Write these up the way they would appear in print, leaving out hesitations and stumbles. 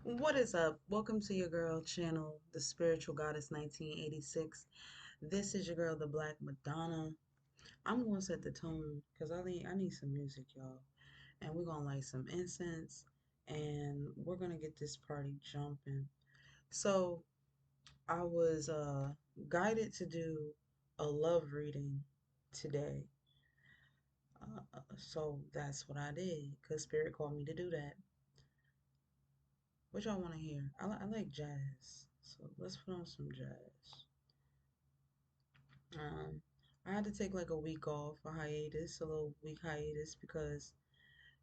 What is up? Welcome to your girl channel, The Spiritual Goddess 1986. This is your girl, the Black Madonna. I'm going to set the tone because I need some music, y'all. And we're going to light some incense and we're going to get this party jumping. So, I was guided to do a love reading today. So, that's what I did because Spirit called me to do that. What y'all want to hear? I like jazz. So, let's put on some jazz. Um, I had to take like a week off, a hiatus, a little week hiatus because,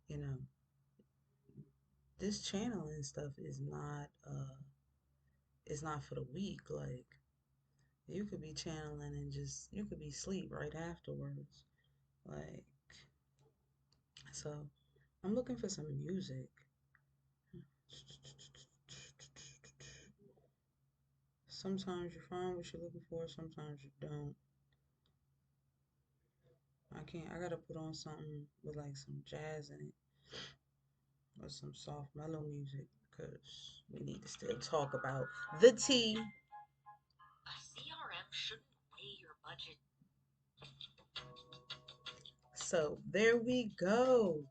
you know, this channeling stuff is not for the weak. Like you could be channeling and just you could be asleep right afterwards. Like so I'm looking for some music. Sometimes you find what you're looking for, sometimes you don't. I gotta put on something with like some jazz in it or some soft mellow music because we need to still talk about the tea. A CRM shouldn't weigh your budget. So there we go.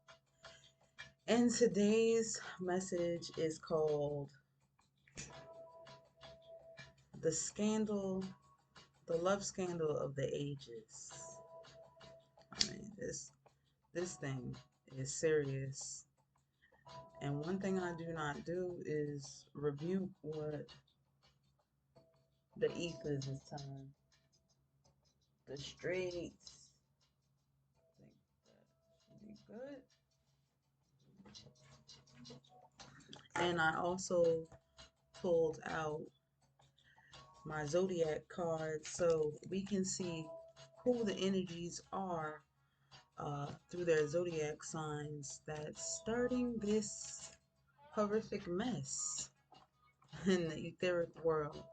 And today's message is called The Scandal, the Love Scandal of the Ages. I mean, this thing is serious. And one thing I do not do is rebuke what the ethers is telling the streets. I think that should be good. And I also pulled out my zodiac card so we can see who the energies are through their zodiac signs that's starting this horrific mess in the etheric world.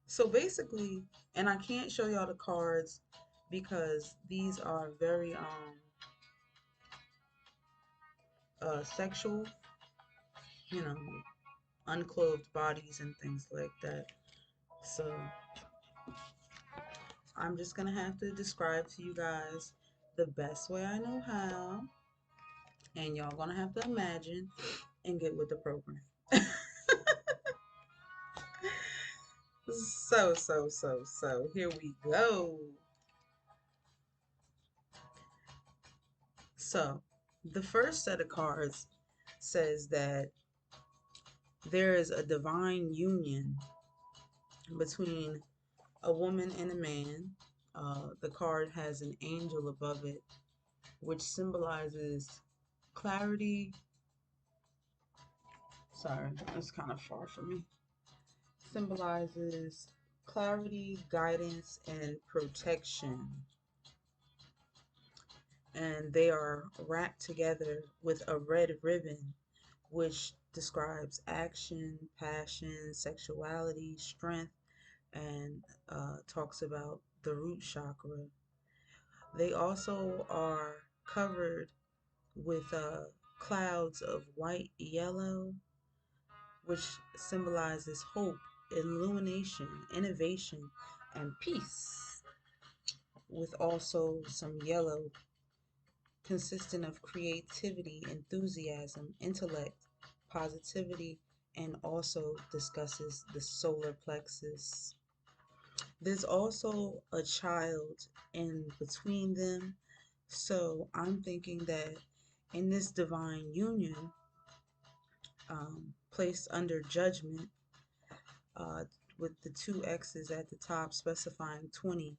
So basically, and I can't show y'all the cards because these are very sexual, you know, unclothed bodies and things like that. So I'm just gonna have to describe to you guys the best way I know how, and y'all gonna have to imagine and get with the program. So here we go. So the first set of cards says that there is a divine union between a woman and a man. The card has an angel above it, which symbolizes clarity. Sorry, that's kind of far from me. Symbolizes clarity, guidance, and protection. And they are wrapped together with a red ribbon, which describes action, passion, sexuality, strength, and talks about the root chakra. They also are covered with clouds of white yellow, which symbolizes hope, illumination, innovation, and peace, with also some yellow consistent of creativity, enthusiasm, intellect, positivity, and also discusses the solar plexus. There's also a child in between them. So I'm thinking that in this divine union, placed under judgment, uh, with the two X's at the top specifying 20,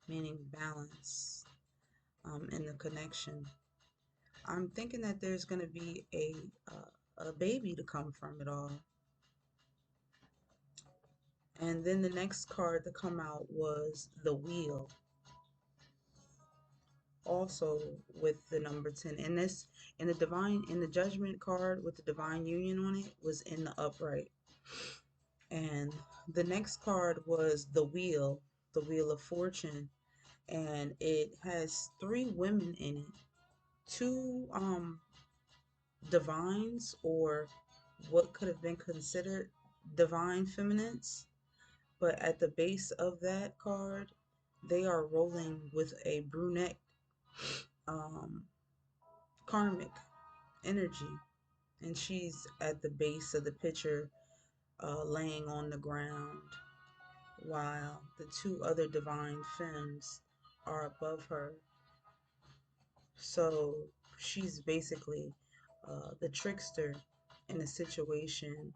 meaning balance in the connection. I'm thinking that there's going to be a baby to come from it all. And then the next card to come out was the wheel, also with the number 10. And this in the judgment card with the divine union on it was in the upright. And the next card was the wheel of fortune, and it has three women in it. Two divines, or what could have been considered divine feminines. But at the base of that card, they are rolling with a brunette um, karmic energy. And she's at the base of the picture, laying on the ground, while the two other divine femmes are above her. So she's basically the trickster in a situation,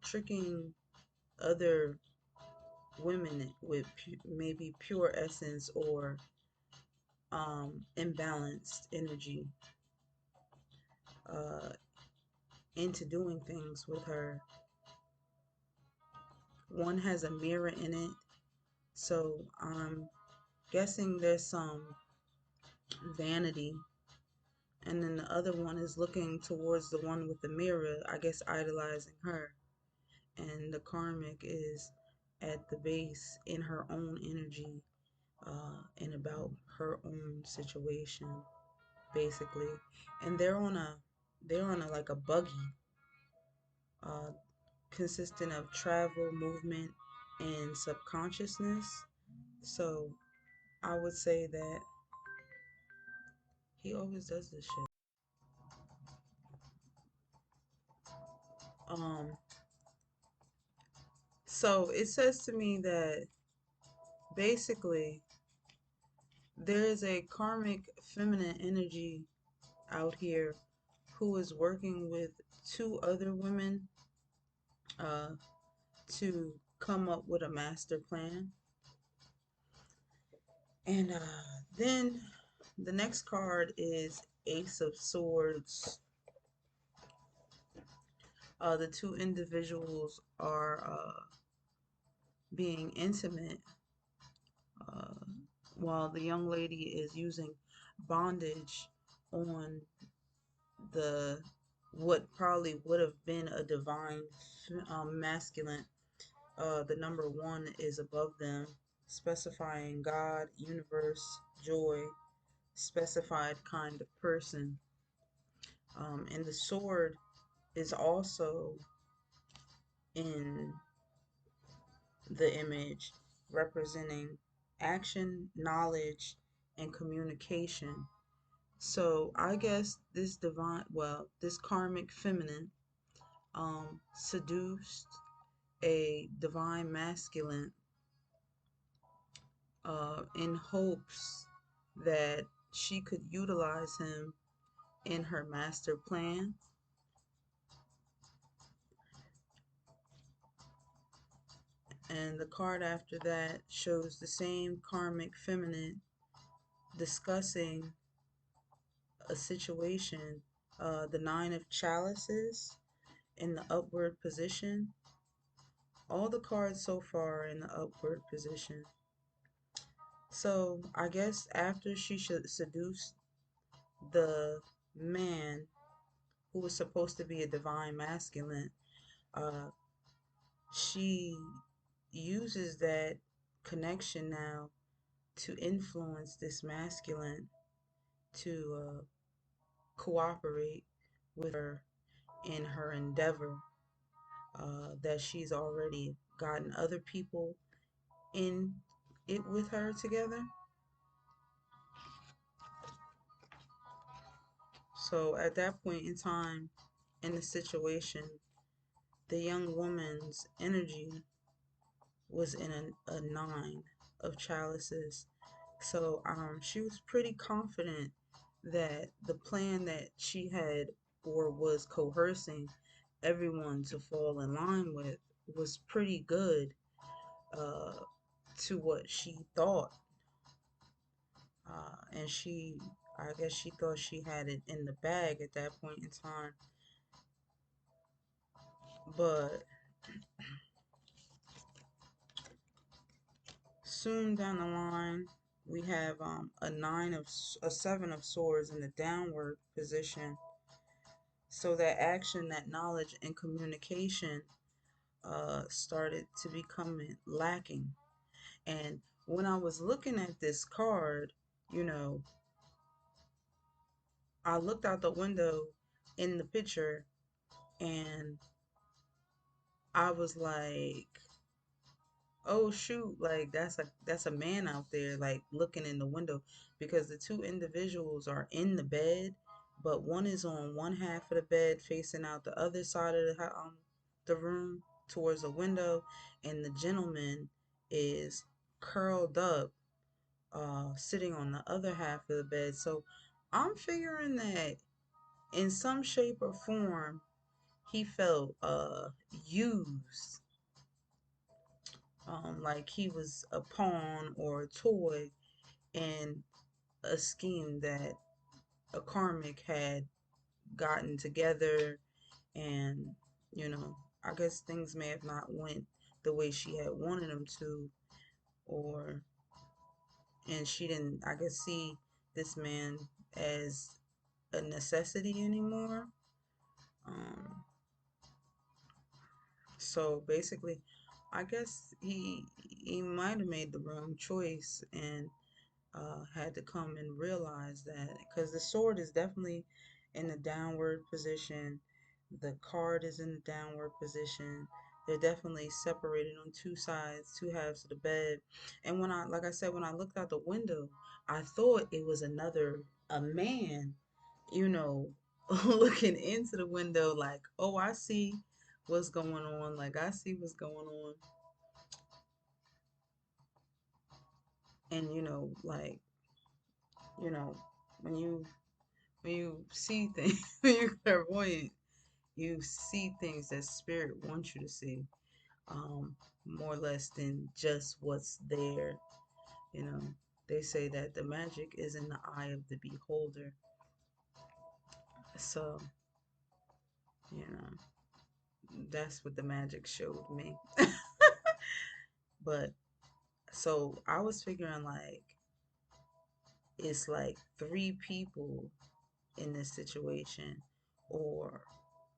tricking other women with maybe pure essence or imbalanced energy, uh, into doing things with her. One has a mirror in it, so I'm guessing there's some vanity. And then the other one is looking towards the one with the mirror, I guess idolizing her. And the karmic is at the base in her own energy, and about her own situation, basically. And they're on a like a buggy, uh, consisting of travel, movement, and subconsciousness. So I would say that he always does this shit. Um, so it says to me that basically there is a karmic feminine energy out here who is working with two other women, uh, to come up with a master plan. And then the next card is Ace of Swords. The two individuals are being intimate, uh, while the young lady is using bondage on the what probably would have been a divine masculine. The number one is above them, specifying God, universe, joy, specified kind of person. And the sword is also in the image, representing action, knowledge, and communication. So I guess this this karmic feminine seduced a divine masculine, in hopes that she could utilize him in her master plan. And the card after that shows the same karmic feminine discussing a situation, the Nine of Chalices in the upward position. All the cards so far are in the upward position. So I guess after she should seduce the man who was supposed to be a divine masculine, uh, she uses that connection now to influence this masculine to cooperate with her in her endeavor, that she's already gotten other people in it with her together. So at that point in time in the situation, the young woman's energy was in a nine of chalices. So she was pretty confident that the plan that she had or was coercing everyone to fall in line with was pretty good, uh, to what she thought. And I guess she thought she had it in the bag at that point in time. But soon down the line, we have a seven of swords in the downward position. So that action, that knowledge, and communication started to become lacking. And when I was looking at this card, you know, I looked out the window in the picture, and I was like, oh shoot, like that's a man out there like looking in the window, because the two individuals are in the bed, but one is on one half of the bed facing out the other side of the room towards the window, and the gentleman is curled up, sitting on the other half of the bed. So I'm figuring that in some shape or form he felt used, like he was a pawn or a toy in a scheme that a karmic had gotten together. And you know, I guess things may have not went the way she had wanted them to, or and she didn't, I guess, see this man as a necessity anymore. um so basically, I guess he might have made the wrong choice, and had to come and realize that, because the sword is definitely in the downward position, the card is in the downward position. They're definitely separated on two sides, two halves of the bed. And when I, like I said, when I looked out the window, I thought it was a man, you know, looking into the window, like, oh, I see what's going on. Like, I see what's going on. And, like, you know, when you see things, when you're clairvoyant, you see things that spirit wants you to see, more or less than just what's there. You know, they say that the magic is in the eye of the beholder. So, you know, that's what the magic showed me. But so I was figuring like it's like three people in this situation, or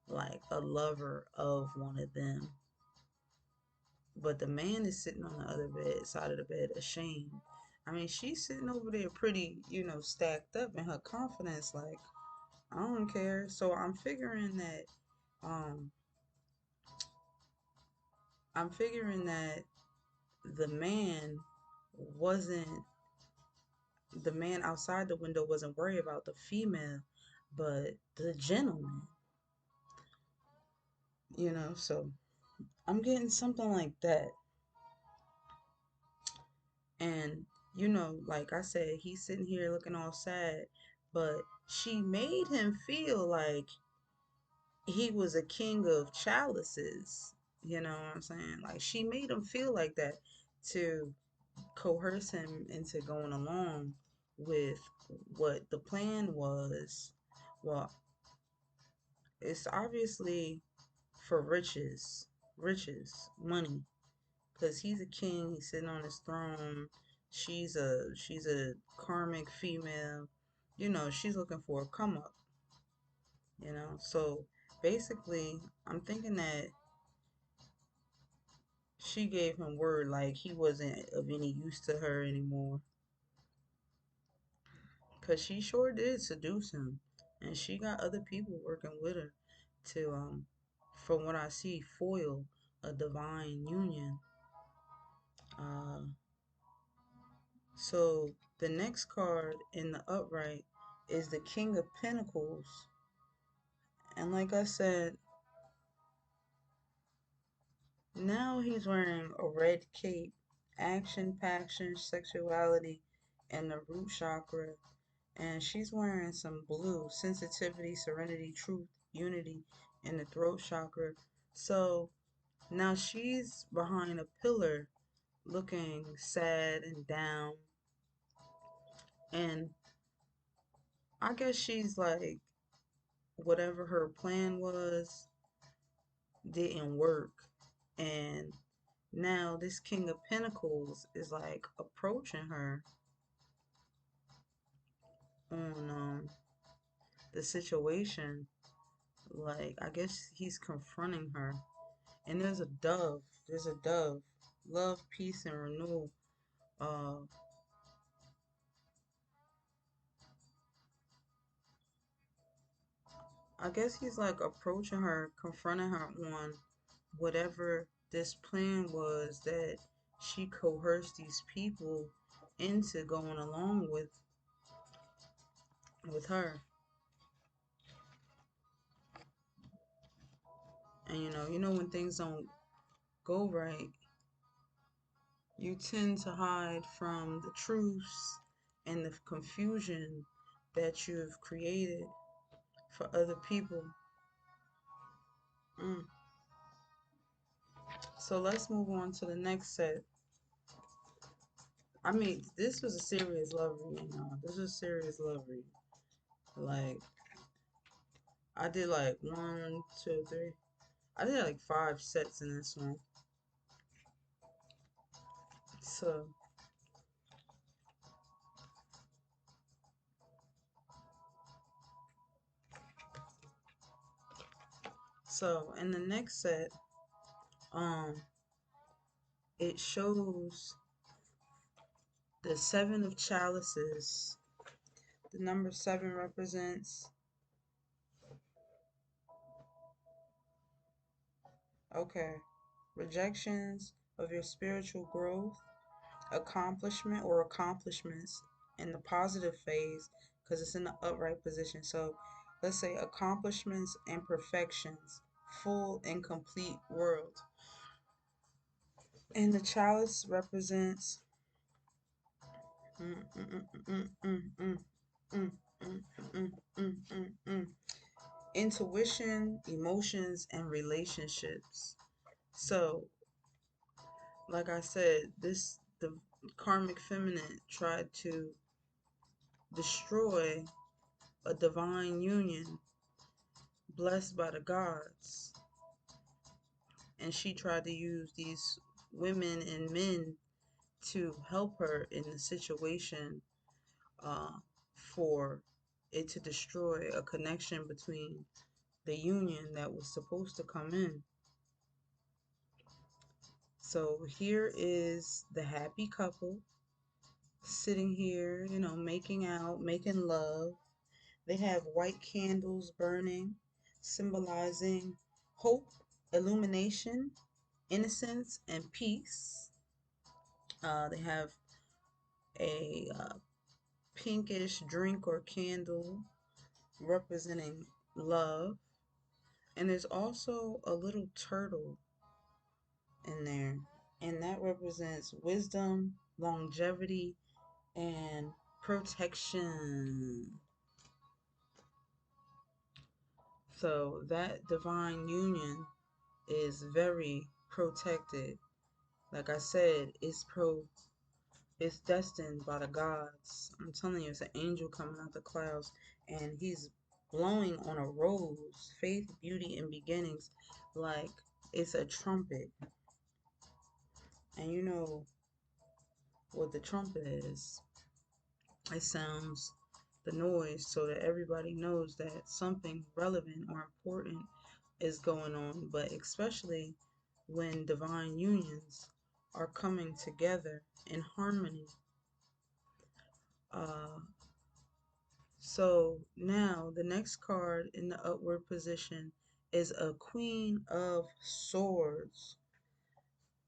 like a lover of one of them. But the man is sitting on the other side of the bed, ashamed. I mean, she's sitting over there pretty, stacked up in her confidence, like, I don't care. So um I'm figuring that the man wasn't the man outside the window wasn't worried about the female, but the gentleman, so I'm getting something like that. And, like I said, he's sitting here looking all sad, but she made him feel like he was a king of chalices. You know what I'm saying? Like, she made him feel like that to coerce him into going along with what the plan was. Well, it's obviously for riches, money, because he's a king. He's sitting on his throne. She's a karmic female. She's looking for a come up. So basically, I'm thinking that she gave him word like he wasn't of any use to her anymore, because she sure did seduce him, and she got other people working with her to, from what I see, foil a divine union. Uh, So the next card in the upright is the King of Pentacles. And like I said, now he's wearing a red cape, action, passion, sexuality, and the root chakra. And she's wearing some blue, sensitivity, serenity, truth, unity, in the throat chakra. So now she's behind a pillar looking sad and down. And I guess she's like, whatever her plan was didn't work. And now this King of Pentacles is like approaching her on the situation. Like, I guess he's confronting her. And there's a dove. There's a dove. Love, peace, and renewal. Uh, I guess he's like approaching her, confronting her on whatever this plan was that she coerced these people into going along with her. And you know when things don't go right, you tend to hide from the truths and the confusion that you've created for other people. Mm. So let's move on to the next set. I mean, this was a serious love reading, y'all. This was a serious love reading. Like, I did like one, two, three. I did like five sets in this one. So, so in the next set, um, it shows the seven of chalices. The number seven represents, okay, rejections of your spiritual growth, accomplishment or accomplishments in the positive phase because it's in the upright position. So let's say accomplishments and perfections, full and complete world. And the chalice represents mm, mm, mm, mm, mm, mm, mm, mm, mm, mm, mm, mm. Intuition, emotions, and relationships. So, like I said, the karmic feminine tried to destroy a divine union blessed by the gods. And she tried to use these women and men to help her in the situation uh, for it to destroy a connection between the union that was supposed to come in. So here is the happy couple sitting here, making out, making love. They have white candles burning, symbolizing hope, illumination, innocence, and peace. They have a pinkish drink or candle representing love. And there's also a little turtle in there. And that represents wisdom, longevity, and protection. So that divine union is very protected. Like I said, it's destined by the gods. I'm telling you, it's an angel coming out the clouds, and he's blowing on a rose, faith, beauty, and beginnings, like it's a trumpet. And you know what the trumpet is? It sounds the noise so that everybody knows that something relevant or important is going on, but especially when divine unions are coming together in harmony. Uh, so now the next card in the upward position is a Queen of Swords.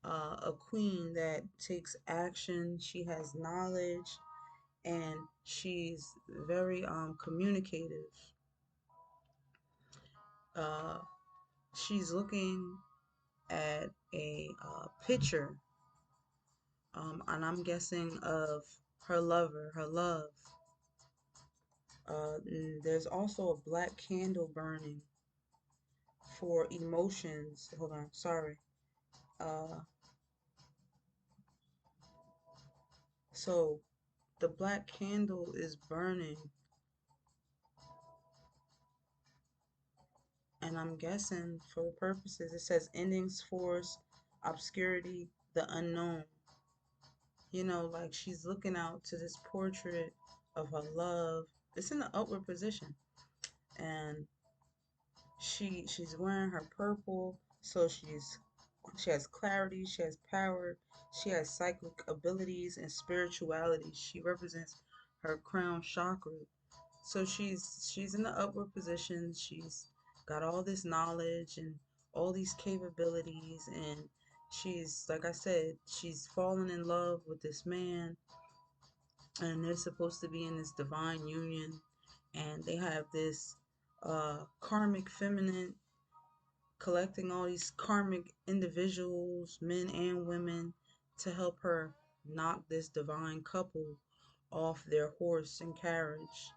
A queen that takes action. She has knowledge and she's very communicative. Uh, she's looking at a picture, and I'm guessing of her lover, her love. There's also a black candle burning for emotions. Hold on, sorry. Uh, so the black candle is burning, and I'm guessing for the purposes, it says endings, force, obscurity, the unknown. Like she's looking out to this portrait of her love. It's in the upward position, and she's wearing her purple, so she has clarity, she has power, she has psychic abilities and spirituality. She represents her crown chakra. So she's in the upward position. She's got all this knowledge and all these capabilities, and she's, like I said, she's fallen in love with this man, and they're supposed to be in this divine union, and they have this karmic feminine collecting all these karmic individuals, men and women, to help her knock this divine couple off their horse and carriage.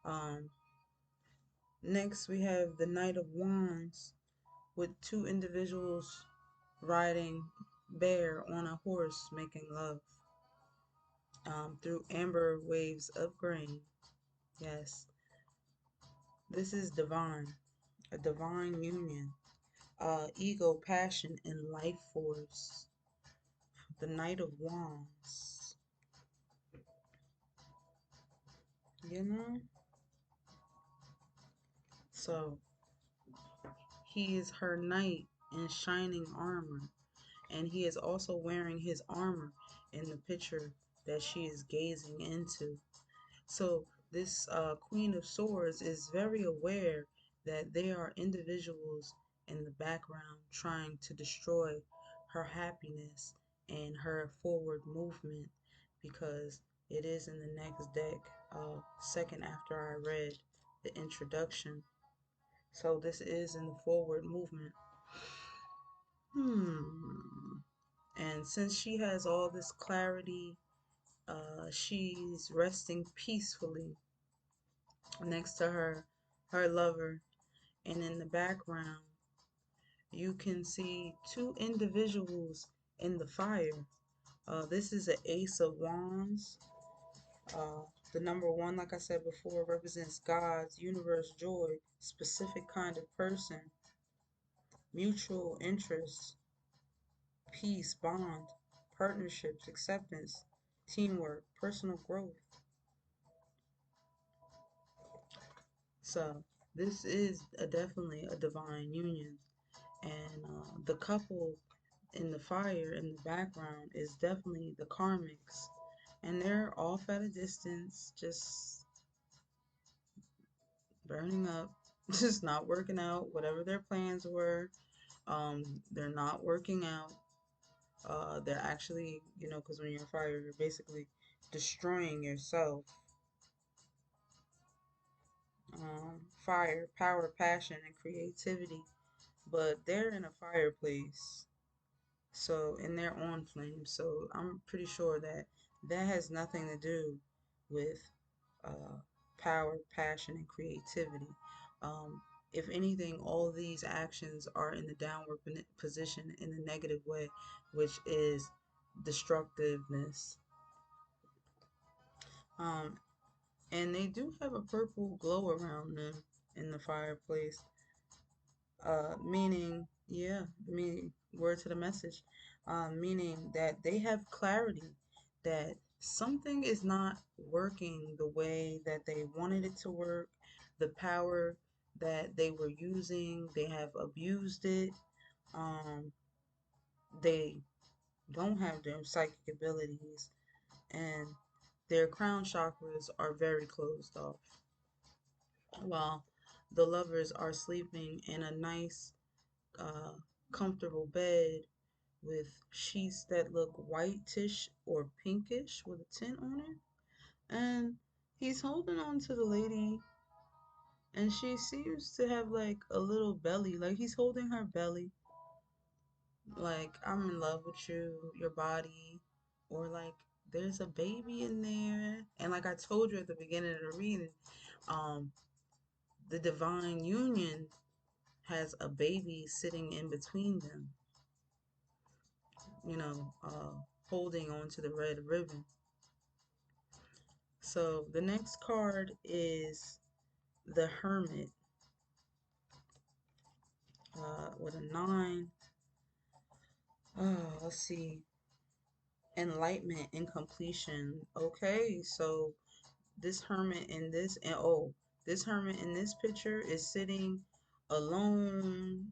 Um, Next, we have the Knight of Wands with two individuals riding bare on a horse making love through amber waves of grain. Yes, this is divine, a divine union. Ego, passion, and life force. The Knight of Wands. You know? So, he is her knight in shining armor. And he is also wearing his armor in the picture that she is gazing into. So this Queen of Swords is very aware that there are individuals in the background trying to destroy her happiness and her forward movement, because it is in the next deck, second after I read the introduction. So this is in the forward movement. Hmm. And since she has all this clarity, she's resting peacefully next to her lover. And in the background, you can see two individuals in the fire. This is an Ace of Wands. Uh, the number one, like I said before, represents God's universe, joy, specific kind of person, mutual interest, peace, bond, partnerships, acceptance, teamwork, personal growth. So this is definitely a divine union, and the couple in the fire in the background is definitely the karmics, and they're off at a distance, just burning up, just not working out. Whatever their plans were, they're not working out. They're actually, because when you're on fire, you're basically destroying yourself. Fire, power, passion, and creativity, but they're in a fireplace, so, and they're on flames. So I'm pretty sure that that has nothing to do with uh, power, passion, and creativity. Um, if anything, all these actions are in the downward position in the negative way, which is destructiveness. Um, and they do have a purple glow around them in the fireplace. Meaning, yeah, meaning, word to the message, meaning that they have clarity that something is not working the way that they wanted it to work. The power that they were using, they have abused it. Um, they don't have their psychic abilities, and their crown chakras are very closed off, while the lovers are sleeping in a nice uh, comfortable bed with sheets that look whitish or pinkish with a tint on it. And he's holding on to the lady, and she seems to have like a little belly. Like he's holding her belly, like, I'm in love with you, your body, or like there's a baby in there. And like I told you at the beginning of the reading, um, the divine union has a baby sitting in between them, holding on to the red ribbon. So the next card is the Hermit, with a nine. Let's see, enlightenment and completion. Okay, so this hermit in this, and oh, this hermit in this picture is sitting alone,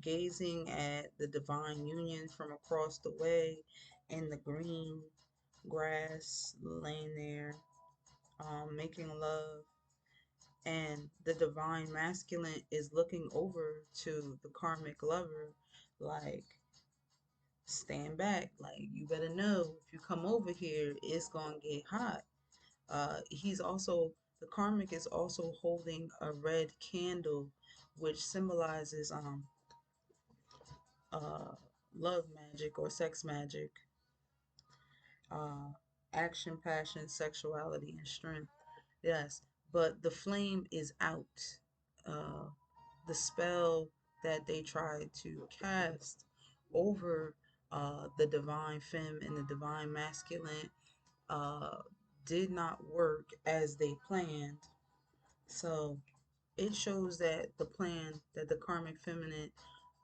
gazing at the divine union from across the way in the green grass, laying there, making love. the divine masculine is looking over to the karmic lover like, stand back, like, you better know if you come over here, it's gonna get hot. He's also, the karmic is also holding a red candle, which symbolizes uh love magic or sex magic, uh action, passion, sexuality, and strength. Yes, but the flame is out. Uh, the spell that they tried to cast over the divine femme and the divine masculine uh, did not work as they planned. So it shows that the plan that the karmic feminine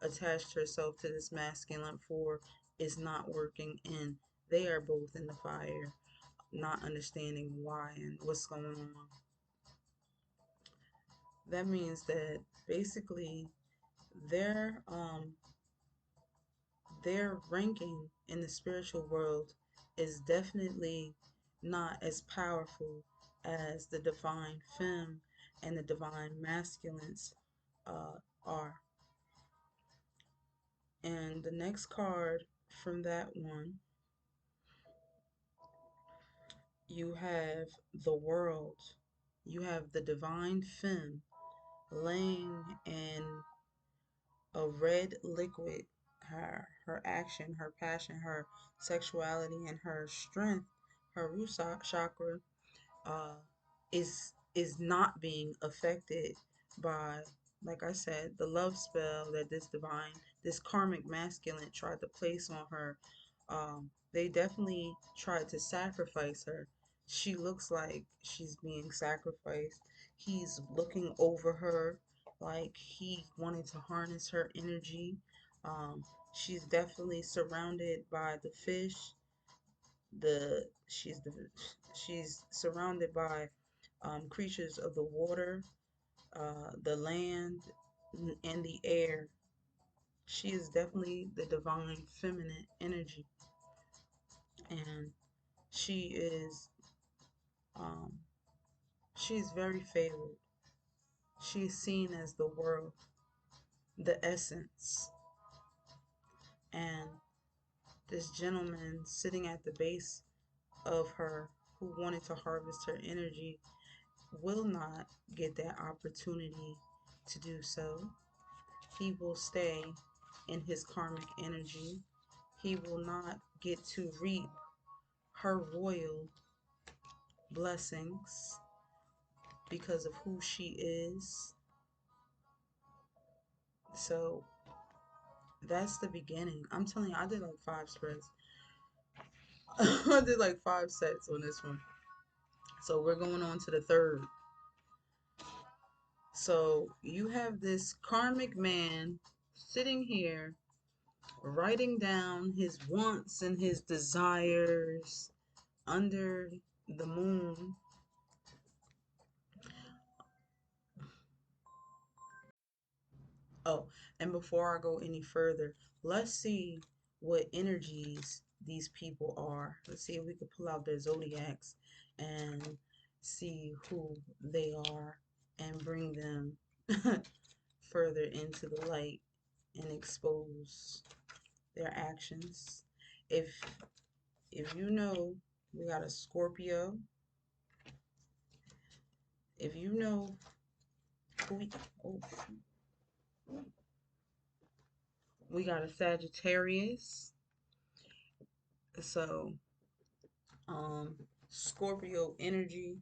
attached herself to this masculine for is not working, and they are both in the fire, not understanding why and what's going on. That means that basically their their ranking in the spiritual world is definitely not as powerful as the divine femme and the divine masculines are. And the next card from that one, you have the world. You have the divine femme laying in a red liquid. Her action, her passion, her sexuality, and her strength, her root chakra, uh, is not being affected by, like I said, the love spell that this karmic masculine tried to place on her. They definitely tried to sacrifice her. She looks like she's being sacrificed. He's looking over her like he wanted to harness her energy. She's definitely surrounded by the fish. The she's surrounded by creatures of the water, the land, and the air. She is definitely the divine feminine energy, and she is um, she is very favored. She is seen as the world, the essence, and this gentleman sitting at the base of her who wanted to harvest her energy will not get that opportunity to do so. He will stay in his karmic energy. He will not get to reap her royal blessings because of who she is. So that's the beginning. I'm telling you, I did like 5 spreads. I did like 5 sets on this one. So we're going on to the third. So you have this karmic man sitting here writing down his wants and his desires under the moon. Oh, and before I go any further, let's see what energies these people are. Let's see if we could pull out their zodiacs and see who they are and bring them further into the light and expose their actions. If you know, we got a Scorpio. If you know who we, oh, we got a Sagittarius. So um Scorpio energy,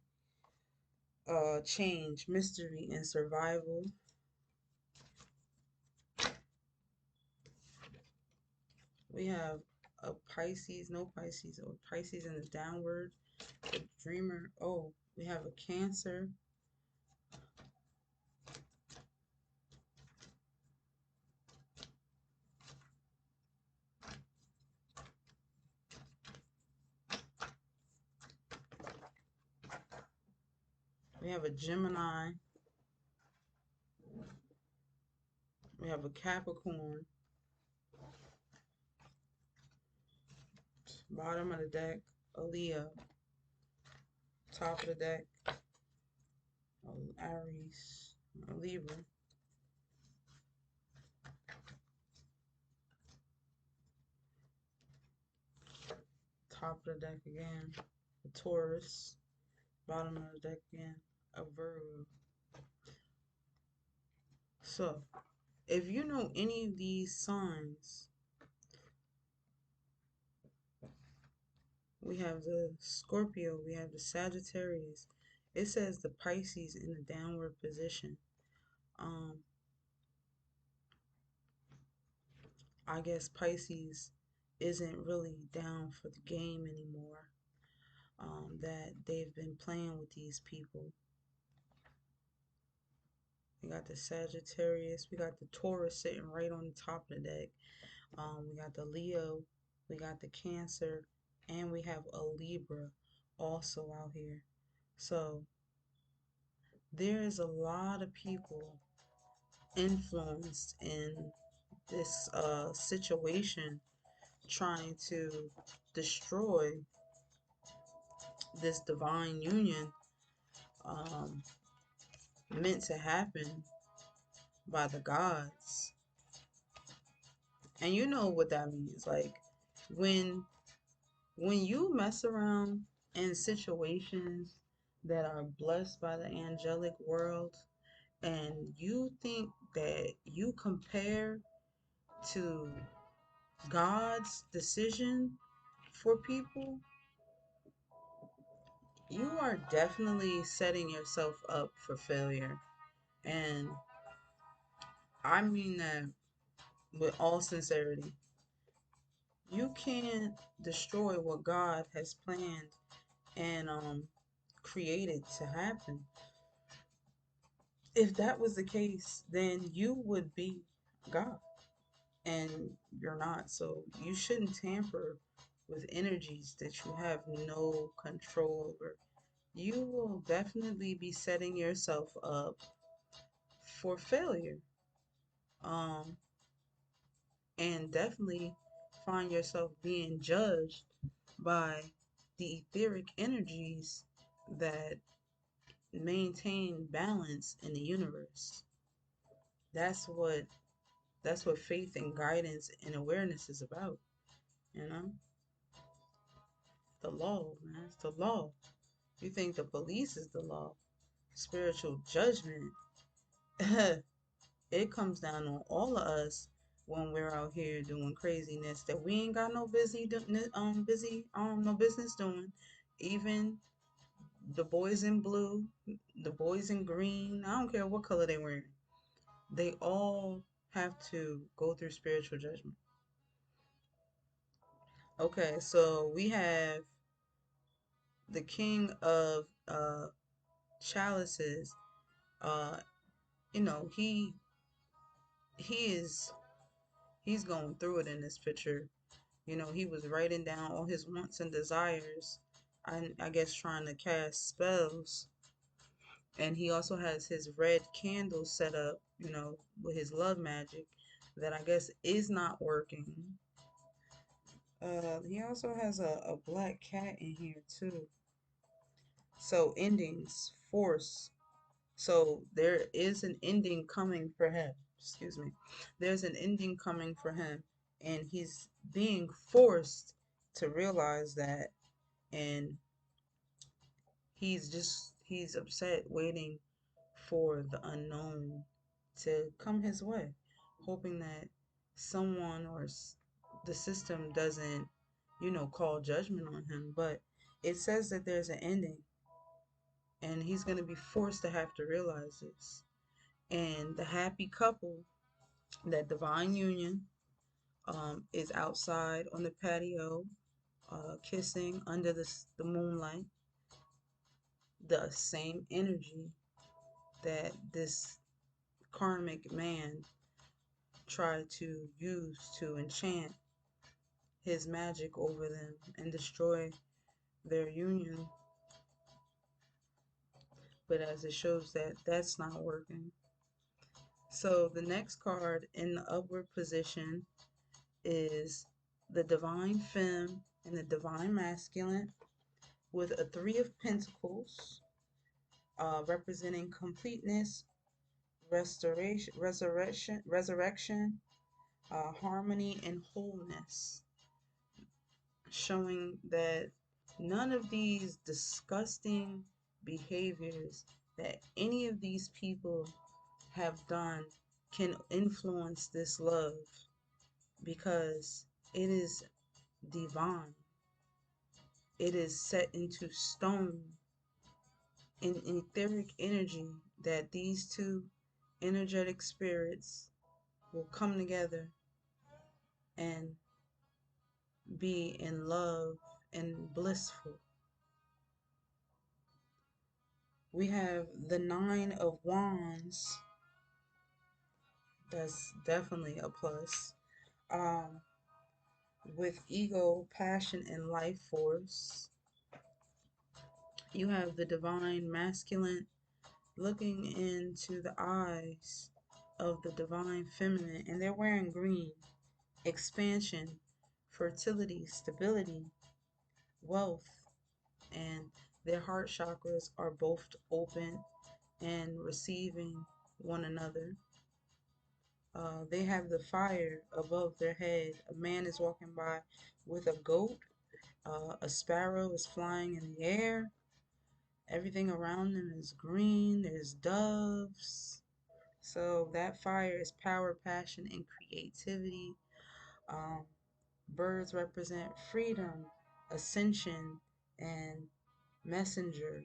change, mystery, and survival. We have a Pisces, no Pisces, or Pisces in the downward, the dreamer. Oh, we have a Cancer. We have a Gemini. We have a Capricorn. Bottom of the deck, a Leo. Top of the deck, Aries. A Libra. Top of the deck again. A Taurus. Bottom of the deck again. A Virgo. So, if you know any of these signs, we have the Scorpio, we have the Sagittarius. It says the Pisces in the downward position. Um, I guess Pisces isn't really down for the game anymore. That they've been playing with these people. We got the Sagittarius, we got the Taurus sitting right on the top of the deck. We got the Leo, we got the Cancer, and we have a Libra also out here. So there is a lot of people influenced in this situation trying to destroy this divine union um, meant to happen by the gods. And you know what that means. Like when when you mess around in situations that are blessed by the angelic world and you think that you compare to God's decision for people, you are definitely setting yourself up for failure. And I mean that with all sincerity. You can't destroy what God has planned and created to happen. If that was the case, then you would be God, and you're not. So you shouldn't tamper with energies that you have no control over. You will definitely be setting yourself up for failure. Um, and definitely find yourself being judged by the etheric energies that maintain balance in the universe. That's what that's what faith and guidance and awareness is about, you know? The law, man. It's the law. You think the police is the law. Spiritual judgment. It comes down on all of us when we're out here doing craziness that we ain't got no no business doing. Even the boys in blue, the boys in green, I don't care what color they wearing. They all have to go through spiritual judgment. Okay, so we have the king of chalices. Uh, you know, he is he's going through it in this picture. You know, he was writing down all his wants and desires. I guess trying to cast spells. And he also has his red candle set up, you know, with his love magic that I guess is not working. He also has a black cat in here too. So endings, force. So there is an ending coming for him. Excuse me. There's an ending coming for him, and he's being forced to realize that, and he's upset waiting for the unknown to come his way, hoping that someone or the system doesn't, you know, call judgment on him. But it says that there's an ending, and he's going to be forced to have to realize this. And the happy couple, that divine union, is outside on the patio, kissing under the moonlight. The same energy that this karmic man tried to use to enchant his magic over them and destroy their union. But as it shows that that's not working. So the next card in the upward position is the divine femme and the divine masculine with a three of pentacles, representing completeness, resurrection, harmony, and wholeness, showing that none of these disgusting behaviors that any of these people have done can influence this love because it is divine. It is set into stone in etheric energy that these two energetic spirits will come together and be in love and blissful. We have the Nine of Wands. That's definitely a plus. Um, with ego, passion, and life force. You have the divine masculine looking into the eyes of the divine feminine, and they're wearing green. Expansion, fertility, stability, wealth, and their heart chakras are both open and receiving one another. They have the fire above their head. A man is walking by with a goat. A sparrow is flying in the air. Everything around them is green. There's doves. So that fire is power, passion, and creativity. Um, Birds represent freedom, ascension, and messenger.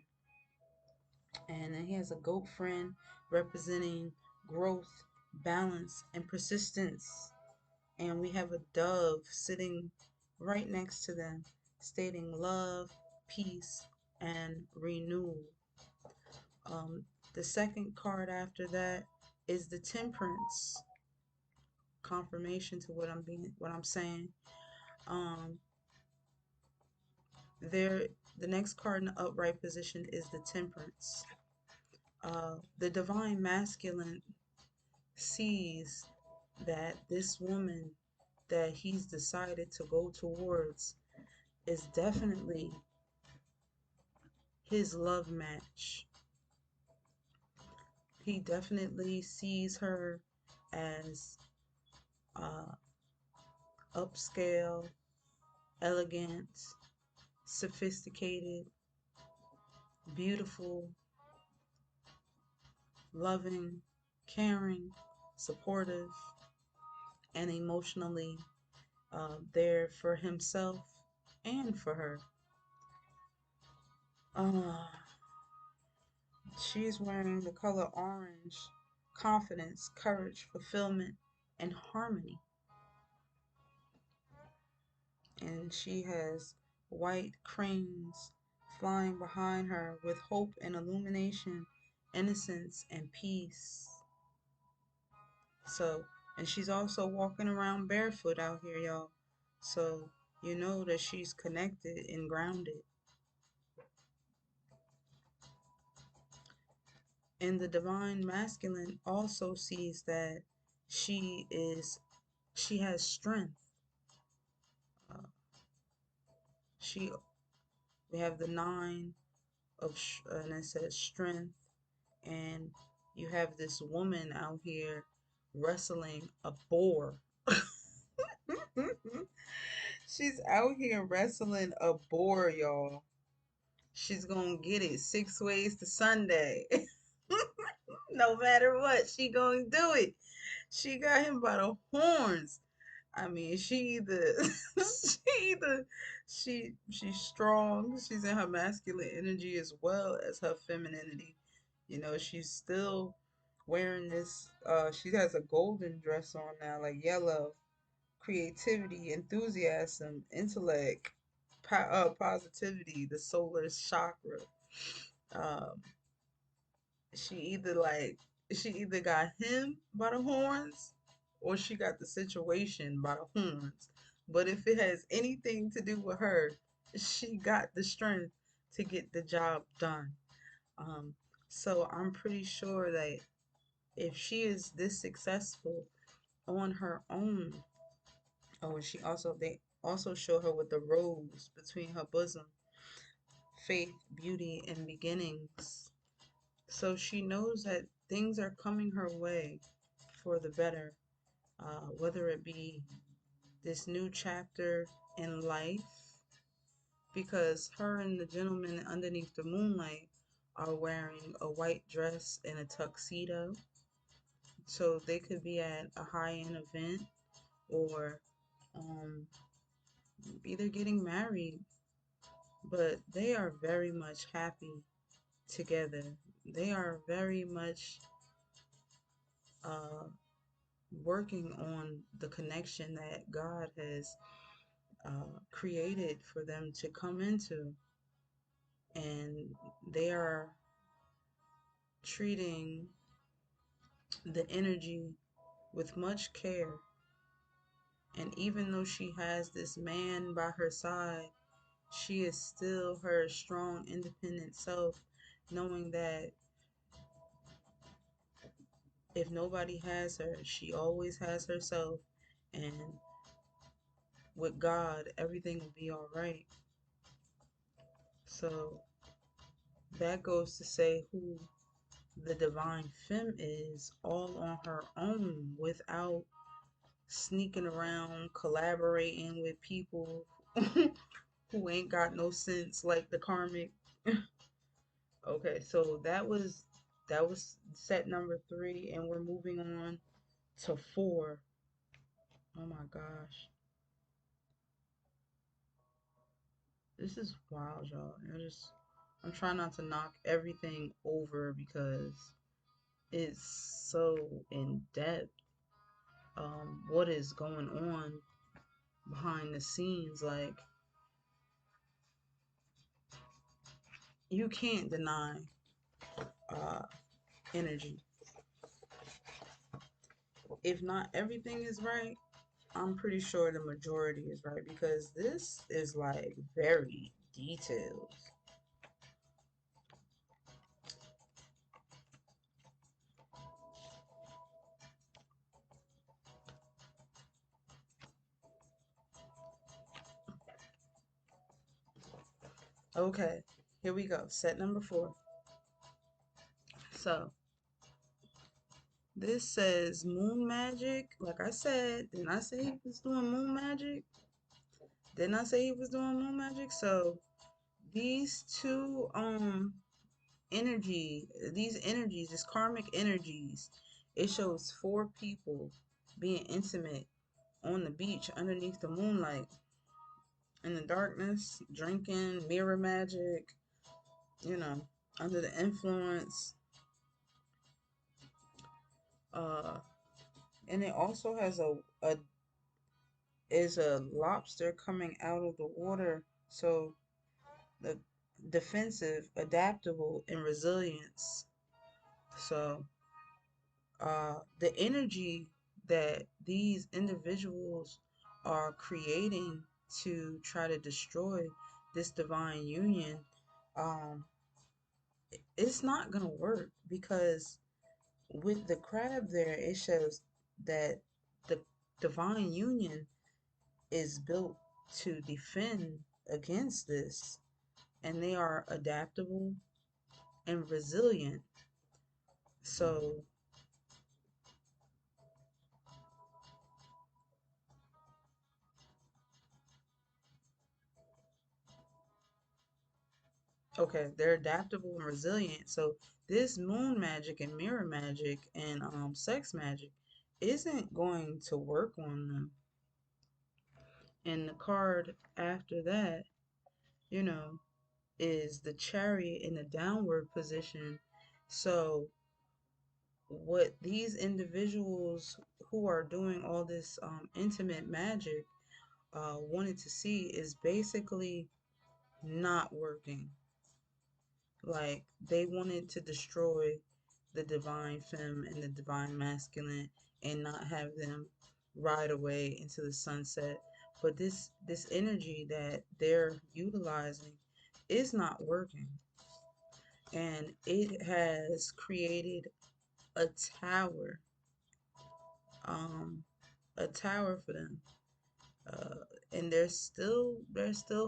And then he has a goat friend representing growth, balance, and persistence. And we have a dove sitting right next to them, stating love, peace, and renewal. The second card after that is the Temperance, confirmation to what I'm saying. Um, there, the next card in the upright position is the Temperance. The divine masculine sees that this woman that he's decided to go towards is definitely his love match. He definitely sees her as uh, upscale, elegant, sophisticated, beautiful, loving, caring, supportive, and emotionally there for himself and for her. Uh, she's wearing the color orange, confidence, courage, fulfillment, and harmony. And she has white cranes flying behind her with hope and illumination, innocence and peace. So, and she's also walking around barefoot out here, y'all. So, you know that she's connected and grounded. And the divine masculine also sees that she is she has strength. Uh, she we have the nine and it says strength, and you have this woman out here wrestling a boar. She's out here wrestling a boar, y'all. She's gonna get it 6 ways to Sunday. No matter what, she gonna do it. She got him by the horns. I mean, she either she either she's strong, she's in her masculine energy as well as her femininity. You know, she's still wearing this she has a golden dress on now, like yellow, creativity, enthusiasm, intellect, positivity, the solar chakra. Um, she either like she either got him by the horns or she got the situation by the horns. But if it has anything to do with her, she got the strength to get the job done. Um, so I'm pretty sure that if she is this successful on her own, oh, and they also show her with the rose between her bosom, faith, beauty, and beginnings. So she knows that things are coming her way for the better, whether it be this new chapter in life, because her and the gentleman underneath the moonlight are wearing a white dress and a tuxedo. So they could be at a high end event or um, either getting married, but they are very much happy together. They are very much uh, working on the connection that God has created for them to come into. And they are treating the energy with much care. And even though she has this man by her side, she is still her strong, independent self, knowing that if nobody has her, she always has herself. And with God, everything will be all right. So that goes to say who the divine femme is all on her own without sneaking around, collaborating with people who ain't got no sense like the karmic. Okay, so that was set number 3, and we're moving on to 4. Oh my gosh. This is wild, y'all. I'm trying not to knock everything over because it's so in depth. What is going on behind the scenes? Like, you can't deny uh energy. If not everything is right, I'm pretty sure the majority is right because this is like very detailed. Okay, here we go. Set number 4. So this says moon magic. Like I said, didn't I say he was doing moon magic? Didn't I say he was doing moon magic? So these two these energies, these karmic energies, it shows 4 people being intimate on the beach underneath the moonlight in the darkness, drinking, mirror magic, you know, under the influence. Uh, and it also has a lobster coming out of the water. So the defensive, adaptable, and resilience. So the energy that these individuals are creating to try to destroy this divine union, um, it's not gonna work because with the crab there, it shows that the divine union is built to defend against this, and they are adaptable and resilient. So, okay, they're adaptable and resilient. So, this moon magic and mirror magic and sex magic isn't going to work on them. And the card after that, you know, is the chariot in the downward position. So, what these individuals who are doing all this intimate magic wanted to see is basically not working. Like, they wanted to destroy the divine femme and the divine masculine and not have them ride away into the sunset. But this energy that they're utilizing is not working, and it has created a tower, um, a tower for them. Uh, and they're still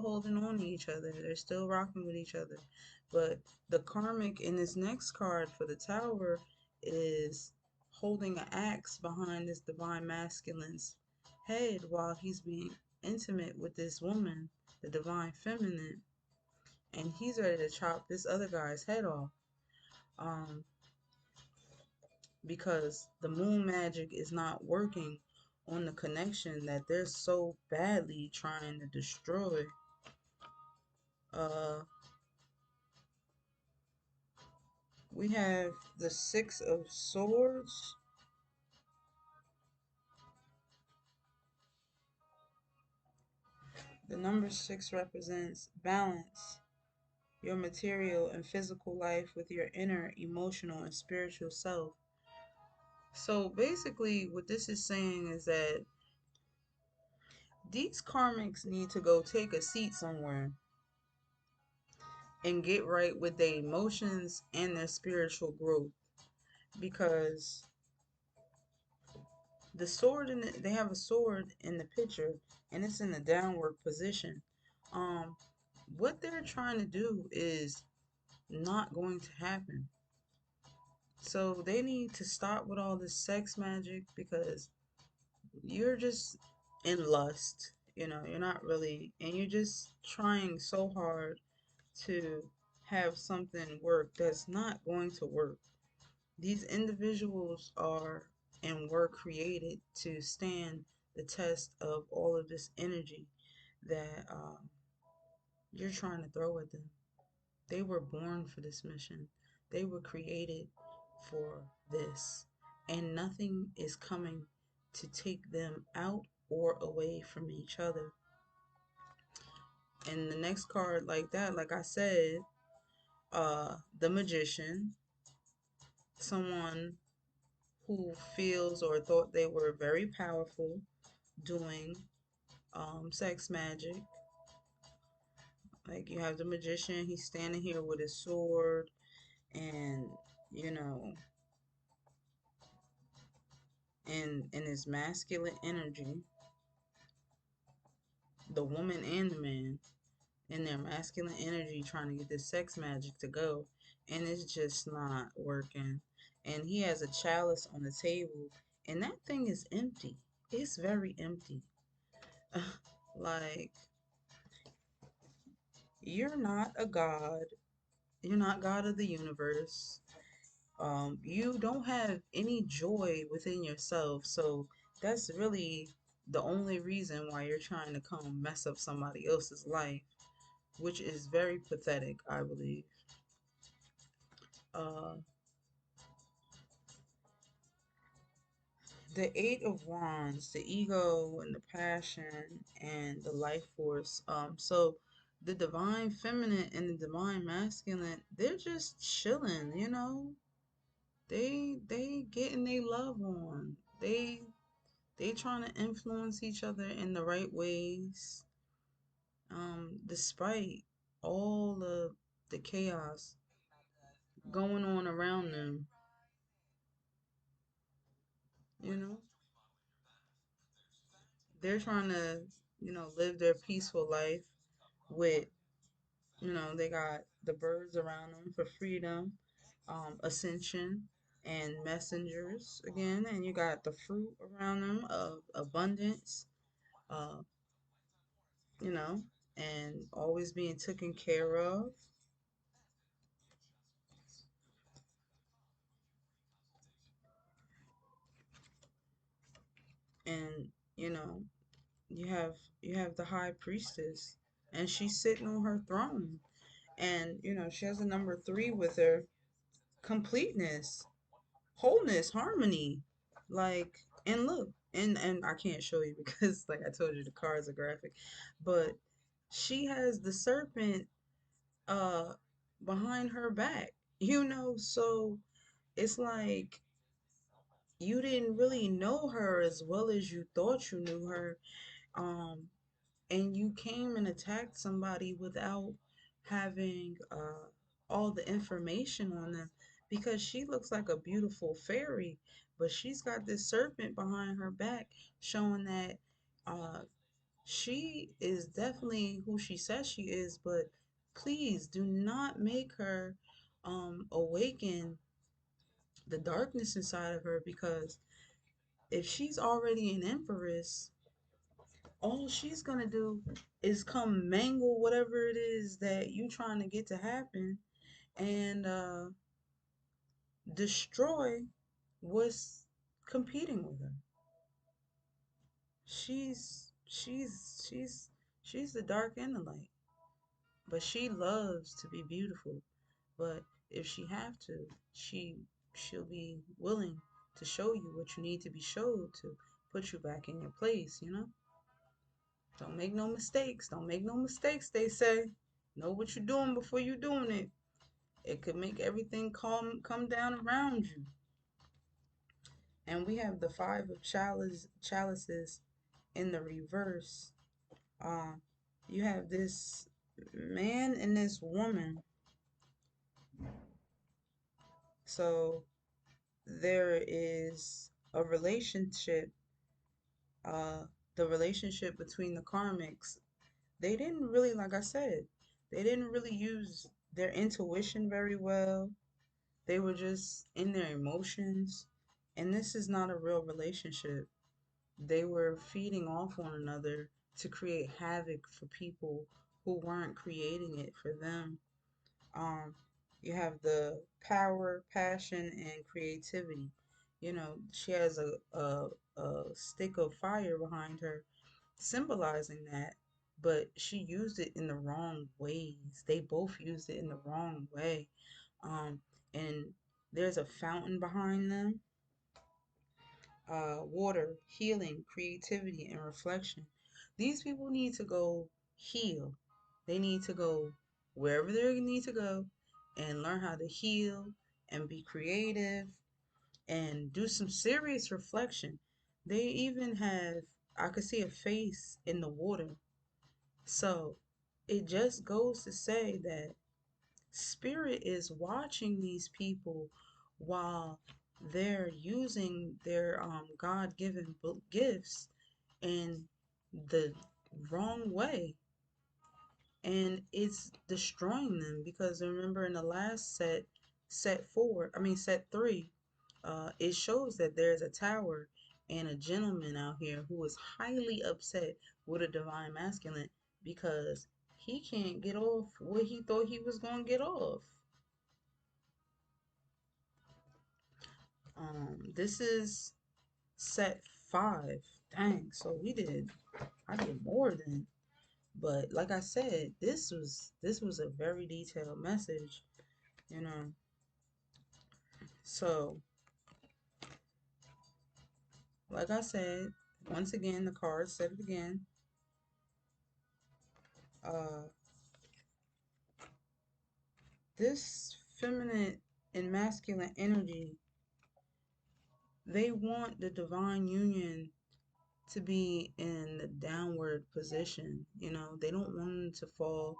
holding on to each other. They're still rocking with each other. But the karmic in this next card for the tower is holding an axe behind this divine masculine's head while he's being intimate with this woman, the divine feminine, and he's ready to chop this other guy's head off. Um, because the moon magic is not working on the connection that they're so badly trying to destroy. Uh, we have the Six of Swords. The number six represents balance, your material and physical life with your inner emotional and spiritual self. So basically, what this is saying is that these karmics need to go take a seat somewhere and get right with their emotions and their spiritual growth, because the sword in they have a sword in the picture and it's in the downward position. Um, what they're trying to do is not going to happen. So they need to stop with all this sex magic because you're just in lust. You're not really, and you're just trying so hard to have something work that's not going to work. These individuals are and were created to stand the test of all of this energy that you're trying to throw at them. They were born for this mission. They were created for this. And nothing is coming to take them out or away from each other. And the next card, like that, like I said, the magician, someone who feels or thought they were very powerful doing sex magic. Like you have the magician, he's standing here with his sword and, you know, in his masculine energy, the woman and the man in their masculine energy trying to get this sex magic to go, and it's just not working. And he has a chalice on the table, and that thing is empty. It's very empty. Like, you're not a god. You're not God of the universe. You don't have any joy within yourself. So that's really the only reason why you're trying to come mess up somebody else's life, which is very pathetic, I believe. Uh, the Eight of Wands, the ego and the passion and the life force. So the divine feminine and the divine masculine, they're just chilling. They getting their love on. They trying to influence each other in the right ways, despite all of the chaos going on around them. You know, they're trying to, live their peaceful life with, they got the birds around them for freedom, ascension, and messengers again, and you got the fruit around them of abundance, uh, you know, and always being taken care of. And, you know, you have the high priestess, and she's sitting on her throne. And, she has a number three with her: completeness, wholeness, harmony. Like, and look, and I can't show you because like I told you the cards are graphic, but she has the serpent uh behind her back. So it's like you didn't really know her as well as you thought you knew her. Um, and you came and attacked somebody without having all the information on them, because she looks like a beautiful fairy, but she's got this serpent behind her back showing that uh, she is definitely who she says she is, but Please do not make her awaken the darkness inside of her, because if she's already an empress, all she's gonna do is come mangle whatever it is that you trying to get to happen, and destroy what's competing with her. She's the dark and the light, but she loves to be beautiful. But if she have to, she'll be willing to show you what you need to be showed to put you back in your place, you know? Don't make no mistakes. Don't make no mistakes, they say. Know what you're doing before you're doing it. It could make everything come down around you. And we have the five of chalices in the reverse. Um, you have this man and this woman. So there is a relationship, uh, the relationship between the karmics. They didn't really, like I said, they didn't really use their intuition very well. They were just in their emotions. And this is not a real relationship. They were feeding off one another to create havoc for people who weren't creating it for them. Um, you have the power, passion, and creativity. You know, she has a stick of fire behind her, symbolizing that, but she used it in the wrong ways. They both used it in the wrong way. Um, and there's a fountain behind them, water, healing, creativity, and reflection. These people need to go heal. They need to go wherever they need to go and learn how to heal and be creative and do some serious reflection. They even have, I could see a face in the water. So it just goes to say that spirit is watching these people while they're using their God-given gifts in the wrong way, and it's destroying them. Because remember, in the last set 3, it shows that there's a tower and a gentleman out here who is highly upset with a divine masculine because he can't get off what he thought he was going to get off. This is set 5. Dang, so I did more than, but like I said, this was a very detailed message, you know. So, like I said, once again, the card said it again. Uh, this feminine and masculine energy, they want the divine union to be in the downward position. You know, they don't want them to fall.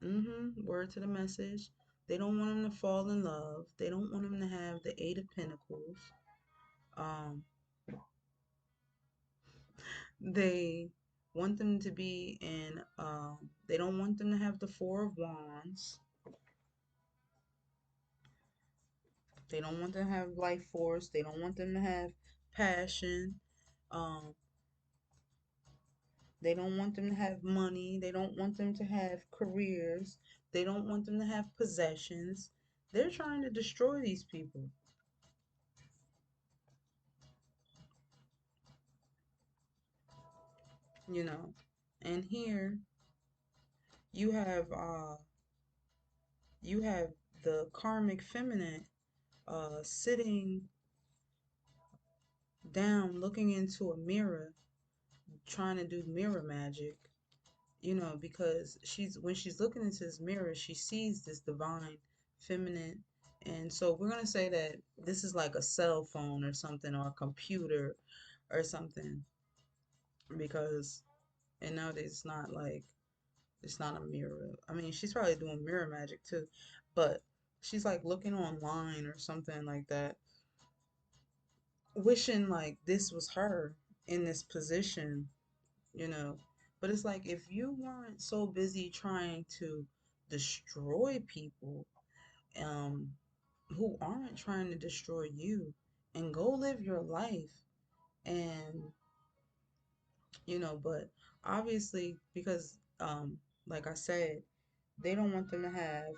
Word to the message. They don't want them to fall in love. They don't want them to have the Eight of Pentacles. Um, they want them to be in. They don't want them to have the Four of Wands. They don't want them to have life force. They don't want them to have passion. Um, they don't want them to have money. They don't want them to have careers. They don't want them to have possessions. They're trying to destroy these people, you know. And here you have uh you have the karmic feminine sitting down looking into a mirror, trying to do mirror magic, you know, because when she's looking into this mirror, she sees this divine feminine. And so we're going to say that this is like a cell phone or something, or a computer or something, because and nowadays it's not a mirror. I mean, she's probably doing mirror magic too, but she's like looking online or something like that, wishing like this was her in this position, you know. But it's like, if you weren't so busy trying to destroy people um, who aren't trying to destroy you, and go live your life. And but obviously, because like I said, they don't want them to have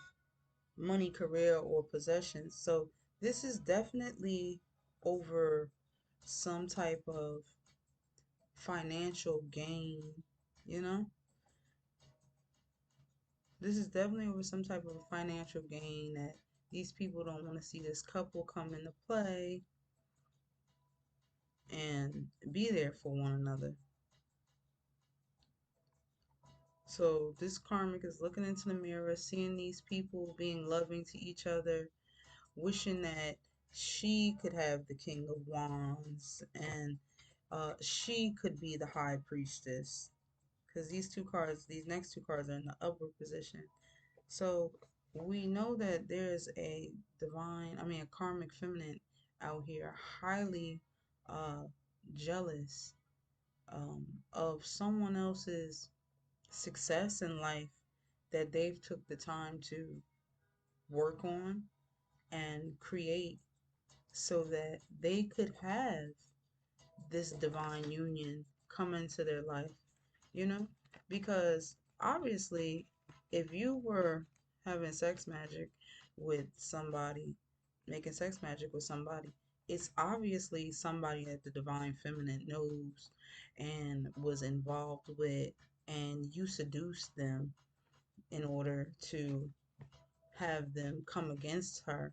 money, career, or possessions. So this is definitely over some type of financial gain, you know? This is definitely over some type of financial gain that these people don't want to see this couple come into play and be there for one another. So this karmic is looking into the mirror, seeing these people being loving to each other, wishing that she could have the King of Wands and she could be the High Priestess. Because these next two cards are in the upward position. So we know that there's a karmic feminine out here highly uh, jealous of someone else's success in life that they've took the time to work on and create so that they could have this divine union come into their life, you know? Because obviously, if you were having sex magic with somebody, making sex magic with somebody, it's obviously somebody that the divine feminine knows and was involved with, and you seduced them in order to have them come against her.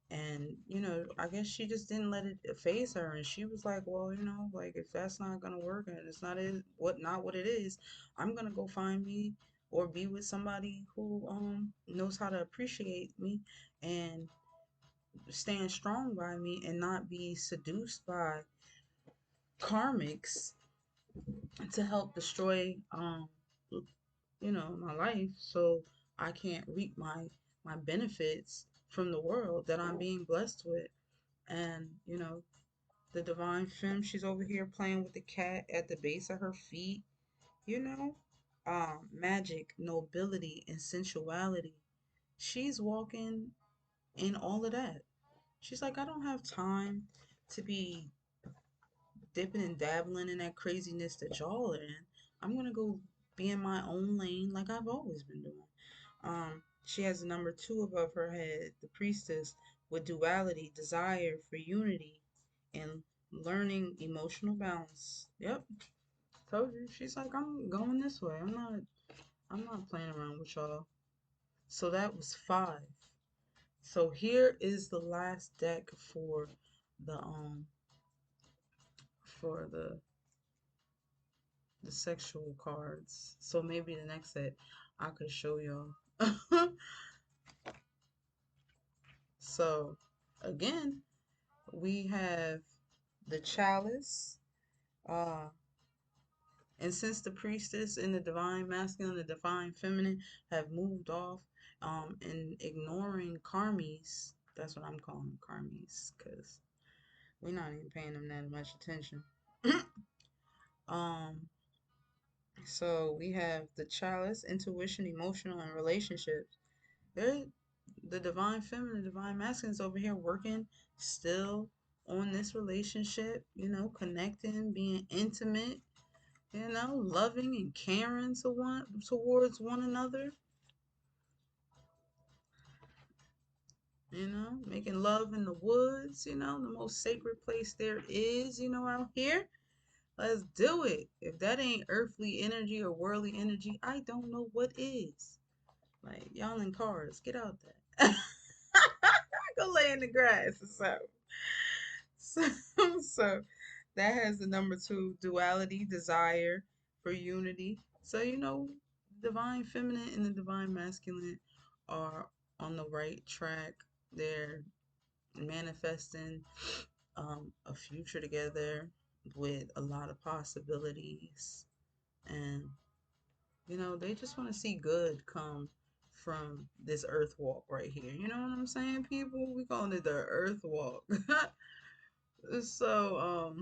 And I guess she just didn't let it phase her, and she was like, well, like, if that's not gonna work and it's not what it is, I'm gonna go find me or be with somebody who knows how to appreciate me and stand strong by me and not be seduced by karmics to help destroy my life, so I can't reap my benefits from the world that I'm being blessed with. And the divine femme, she's over here playing with the cat at the base of her feet, you know magic, nobility, and sensuality. She's walking in all of that. She's like, I don't have time to be dipping and dabbling in that craziness that y'all are in. I'm gonna go be in my own lane like I've always been doing. She has the number two above her head, the priestess, with duality, desire for unity, and learning emotional balance. Yep, told you. She's like, I'm going this way. I'm not playing around with y'all. So that was five. So here is the last deck the for the sexual cards. So maybe the next set I could show y'all. So again, we have the chalice, uh, and since the priestess and the divine masculine and the divine feminine have moved off, and ignoring karmies, that's what I'm calling them, karmies, because we're not even paying them that much attention. um, so we have the chalice, intuition, emotional, and relationships. They're the divine feminine, divine masculine is over here working still on this relationship, connecting, being intimate, loving and caring towards one another, making love in the woods, the most sacred place there is, out here. Let's do it. If that ain't earthly energy or worldly energy, I don't know what is. Like, y'all in cars, get out there. Go lay in the grass or something. So, so that has the number two, duality, desire for unity. So, divine feminine and the divine masculine are on the right track. They're manifesting a future together with a lot of possibilities. And, they just want to see good come from this earth walk right here. You know what I'm saying, people? We calling it the earth walk. So,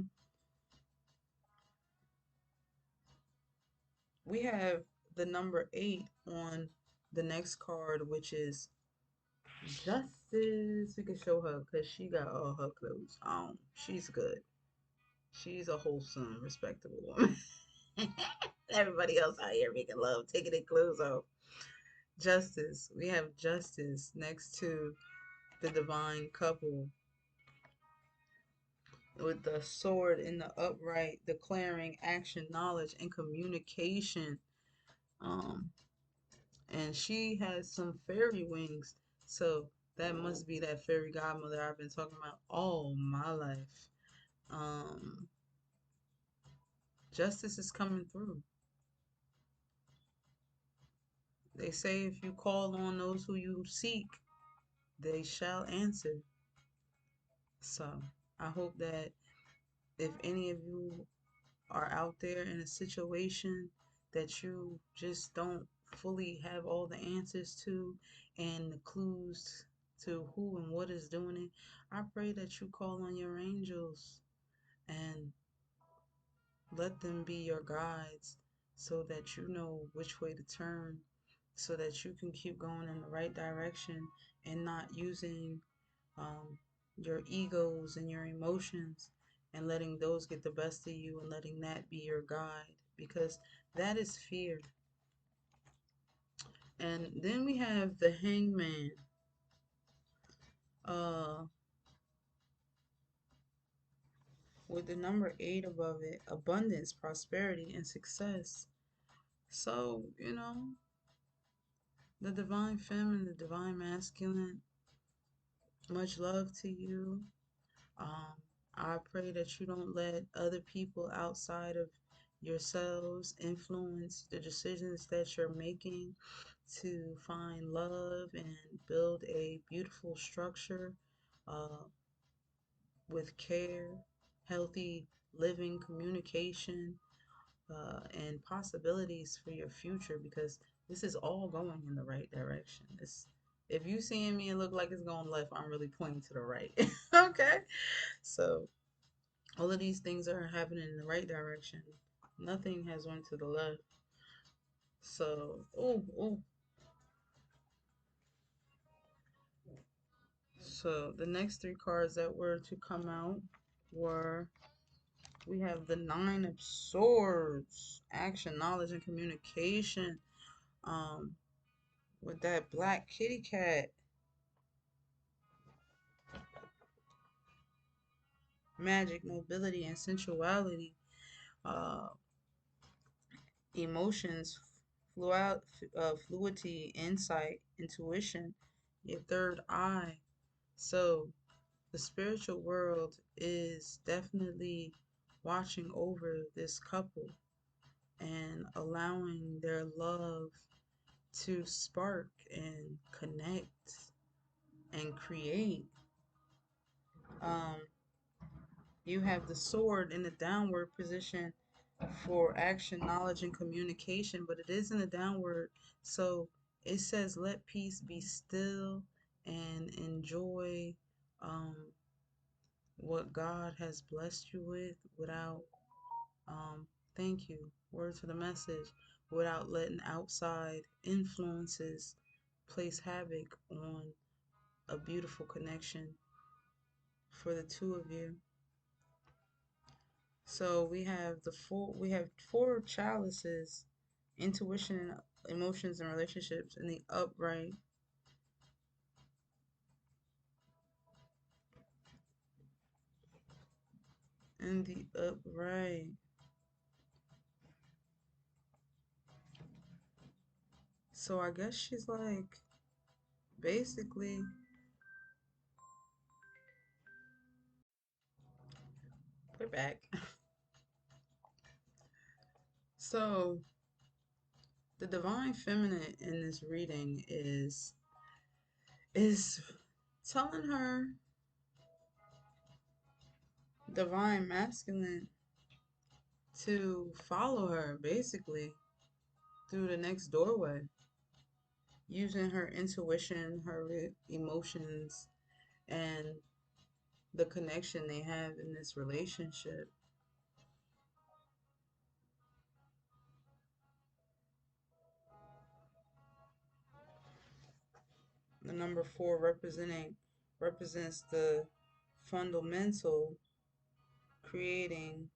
we have the number eight on the next card, which is Justice. We can show her because she got all her clothes on. She's good. She's a wholesome, respectable woman. Everybody else out here making love, taking their clothes off. Justice. We have Justice next to the divine couple with the sword in the upright, declaring action, knowledge, and communication. Um, and she has some fairy wings, so that must be that fairy godmother I've been talking about all my life. Um, Justice is coming through. They say if you call on those who you seek, they shall answer. So I hope that if any of you are out there in a situation that you just don't fully have all the answers to and the clues to who and what is doing it, I pray that you call on your angels and let them be your guides so that you know which way to turn, so that you can keep going in the right direction and not using um, your egos and your emotions and letting those get the best of you and letting that be your guide, because that is fear. And then we have the hangman, uh, with the number 8 above it, abundance, prosperity, and success. So, the divine feminine, the divine masculine, much love to you. Um, I pray that you don't let other people outside of yourselves influence the decisions that you're making to find love and build a beautiful structure uh, with care, healthy living, communication, and possibilities for your future, because this is all going in the right direction. If you seeing me and look like it's going left, I'm really pointing to the right. Okay, so all of these things are happening in the right direction. Nothing has went to the left. So, oh. So the next three cards that were to come out were, we have the Nine of Swords, action, knowledge, and communication. Um, with that black kitty cat, magic, nobility, and sensuality. Uh, Emotions, fluidity, insight, intuition, your third eye. So the spiritual world is definitely watching over this couple and allowing their love to spark and connect and create. Um, you have the sword in the downward position for action, knowledge, and communication, but it is in a downward. So it says, let peace be still and enjoy um, what God has blessed you with without, thank you, word to the message, without letting outside influences place havoc on a beautiful connection for the two of you. So we have four chalices, intuition, emotions, and relationships in the upright. In the upright. So I guess she's like basically put it back. So the divine feminine in this reading is telling her divine masculine to follow her basically through the next doorway, using her intuition, her emotions, and the connection they have in this relationship. The number four represents the fundamental creating.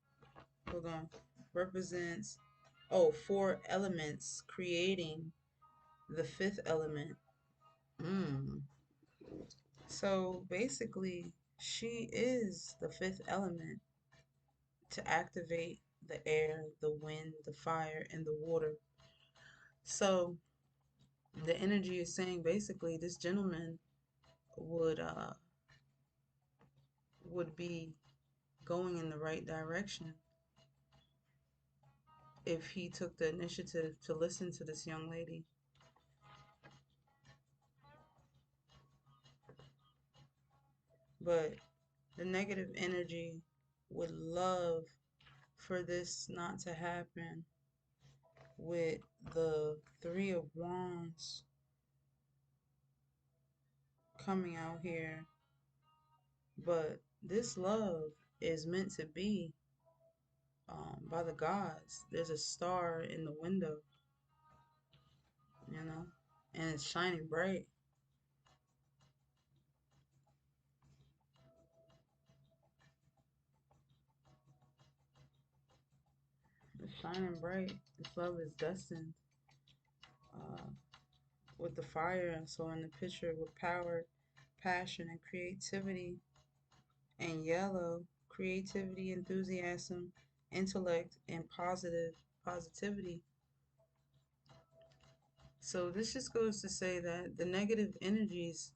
Hold on. Represents four elements creating the fifth element. Mm. So basically, she is the fifth element to activate the air, the wind, the fire, and the water. So the energy is saying basically this gentleman would uh would be going in the right direction if he took the initiative to listen to this young lady. But the negative energy would love for this not to happen with the Three of Wands coming out here. But this love is meant to be by the gods. There's a star in the window, you know, and it's shining bright. It's shining bright. This love is destined uh, with the fire. So in the picture with power, passion, and creativity, and yellow, creativity, enthusiasm, intellect, and positivity. So this just goes to say that the negative energies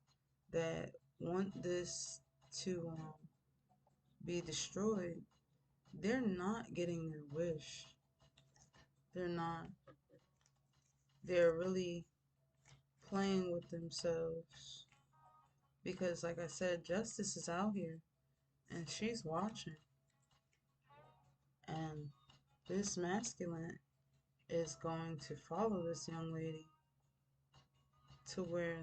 that want this to be destroyed, they're not getting their wish. They're not. They're really playing with themselves because, like I said, justice is out here and she's watching. And this masculine is going to follow this young lady to where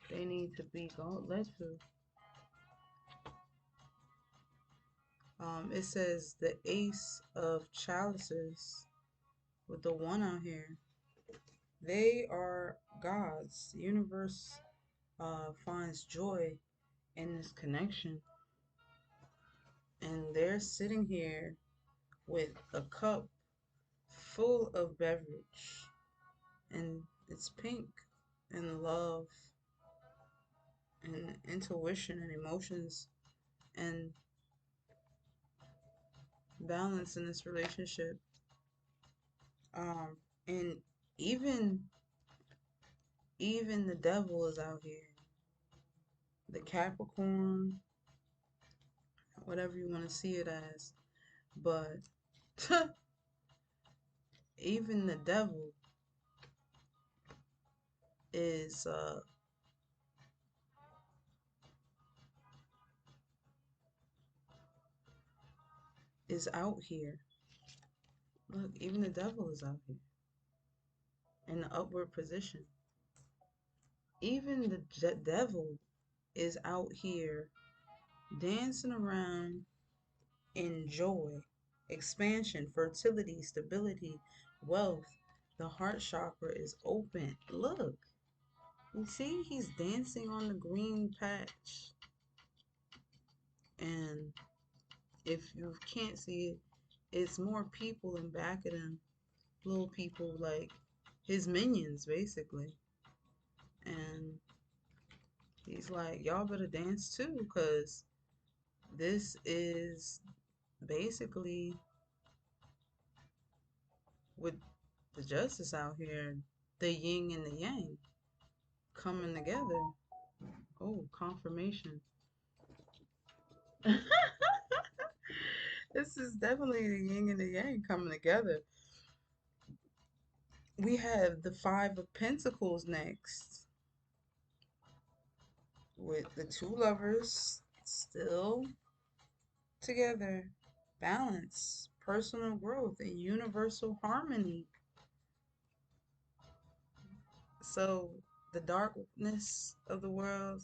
they need to be led to. It says the Ace of Chalices with the one out here. They are gods. The universe finds joy in this connection. And they're sitting here with a cup full of beverage. And it's pink and love and intuition and emotions and balance in this relationship. And even the devil is out here. The Capricorn, whatever you want to see it as. But even the devil is out here. Look, even the devil is out here in the upward position. Even the devil is out here dancing around in joy, expansion, fertility, stability, wealth. The heart chakra is open. Look, you see, he's dancing on the green patch. And if you can't see it, it's more people in back of them. Little people like his minions, basically. And he's like, y'all better dance too, because this is basically with the justice out here, the yin and the yang coming together. Oh, confirmation. This is definitely the yin and the yang coming together. We have the Five of Pentacles next, with the two lovers still together. Balance, personal growth, and universal harmony. So the darkness of the world,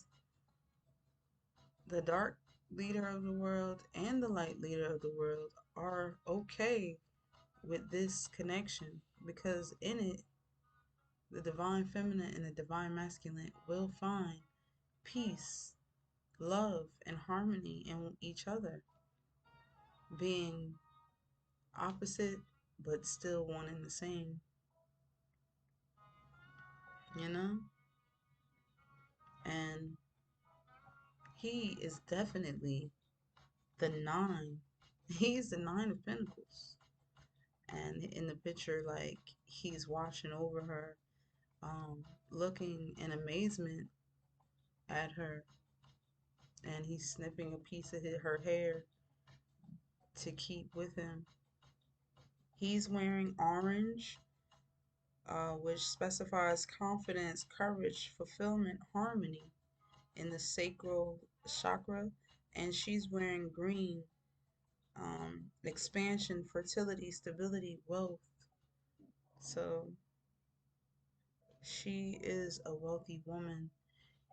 the dark leader of the world, and the light leader of the world are okay with this connection because in it The divine feminine and the divine masculine will find peace, love, and harmony in each other, being opposite but still one and the same, you know? And he is definitely the nine. He's the nine of pentacles. And in the picture, like, he's watching over her, looking in amazement at her, and he's snipping a piece of her hair to keep with him. He's wearing orange, which specifies confidence, courage, fulfillment, harmony in the sacral chakra, and she's wearing green, expansion, fertility, stability, wealth. So she is a wealthy woman,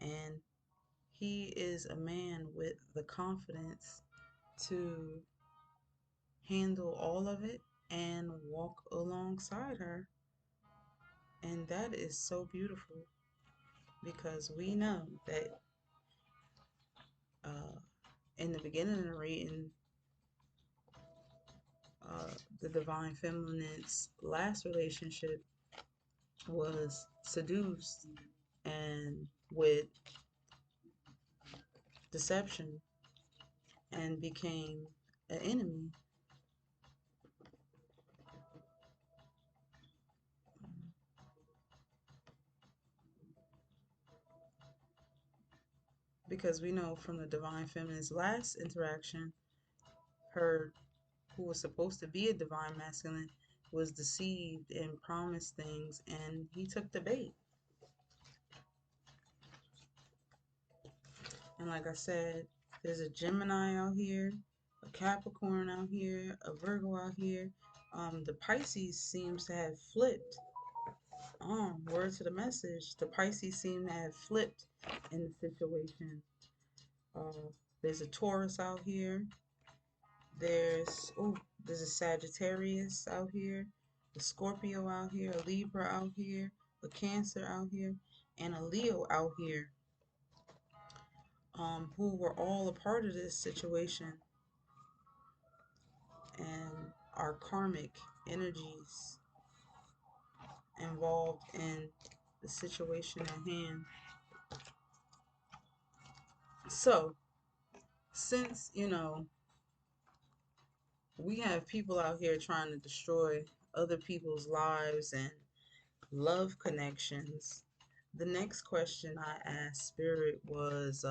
and he is a man with the confidence to handle all of it and walk alongside her. And that is so beautiful because we know that uh, in the beginning of the reading, the divine feminine's last relationship was seduced and with deception and became an enemy because we know from the divine feminine's last interaction, her who was supposed to be a divine masculine was deceived and promised things, and he took the bait. And like I said, there's a Gemini out here, a Capricorn out here, a Virgo out here. The Pisces seems to have flipped. Word to the message. The Pisces seem to have flipped in the situation. There's a Taurus out here. There's a Sagittarius out here, a Scorpio out here, a Libra out here, a Cancer out here, and a Leo out here, who were all a part of this situation and are karmic energies involved in the situation at hand. So, since, we have people out here trying to destroy other people's lives and love connections, the next question I asked Spirit was,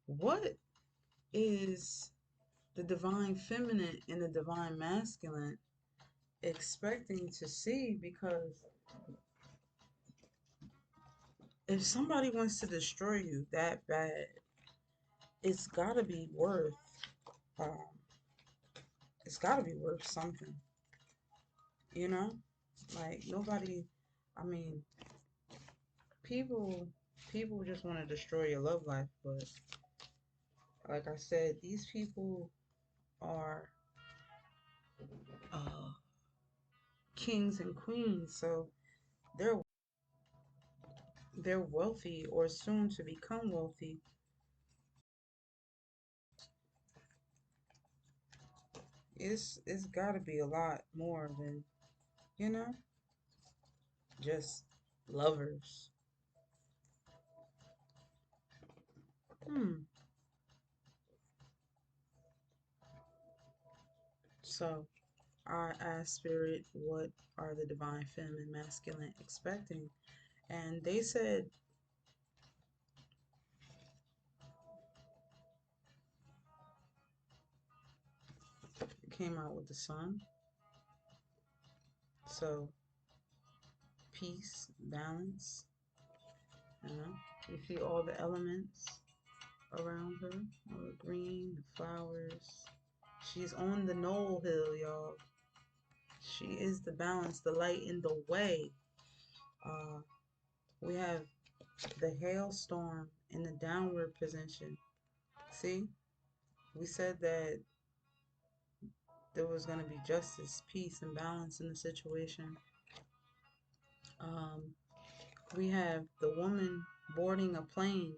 what is the divine feminine and the divine masculine expecting to see? Because if somebody wants to destroy you that bad, it's gotta be worth, um, it's gotta be worth something, you know? Like nobody, I mean, people, people just want to destroy your love life, but like I said, these people are uh, kings and queens, so they're they're wealthy or soon to become wealthy. It's got to be a lot more than, you know, just lovers. Hmm. So I asked Spirit, what are the divine feminine masculine expecting? And they said, it came out with the sun. So peace, balance, you know. You see all the elements around her, all the green, the flowers. She's on the Knoll Hill, y'all. She is the balance, the light in the way. Uh, we have the hailstorm in the downward position. See, we said that there was going to be justice, peace, and balance in the situation. Um, We have the woman boarding a plane.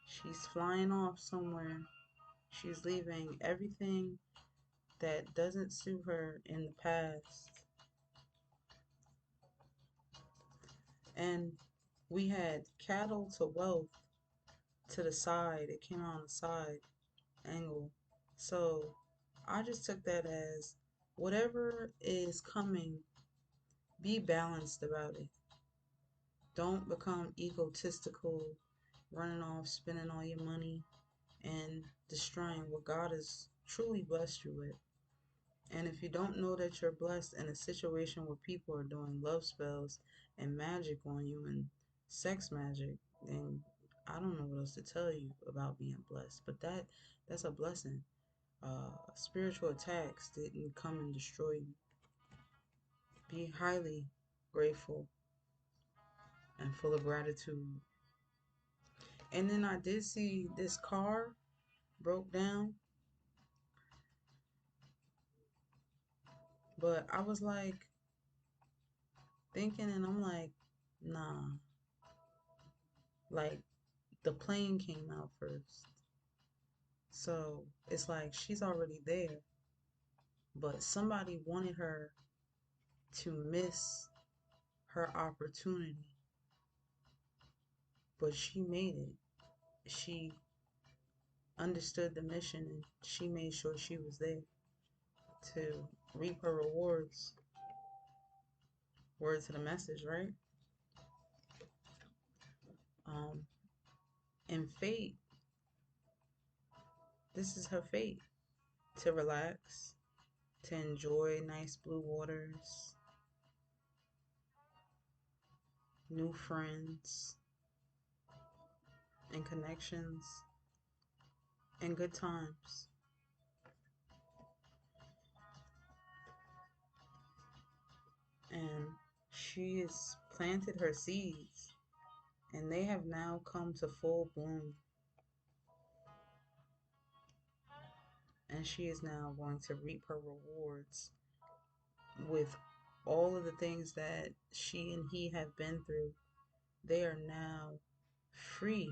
She's flying off somewhere. She's leaving everything that doesn't suit her in the past. And we had cattle to wealth to the side. It came on the side angle. So I just took that as whatever is coming, be balanced about it. Don't become egotistical, running off, spending all your money, and destroying what God has truly blessed you with. And if you don't know that you're blessed in a situation where people are doing love spells and magic on you and sex magic, then I don't know what else to tell you about being blessed. But that's a blessing. Spiritual attacks didn't come and destroy you. Be highly grateful and full of gratitude. And then I did see this car broke down, but I was like thinking, and I'm like, nah, like the plane came out first. So it's like she's already there, but somebody wanted her to miss her opportunity, but she made it. She understood the mission and she made sure she was there to reap her rewards. Word to the message, right? Um, and fate, this is her fate to relax, to enjoy nice blue waters, new friends and connections, and good times. And she has planted her seeds, and they have now come to full bloom. And she is now going to reap her rewards with all of the things that she and he have been through. They are now free,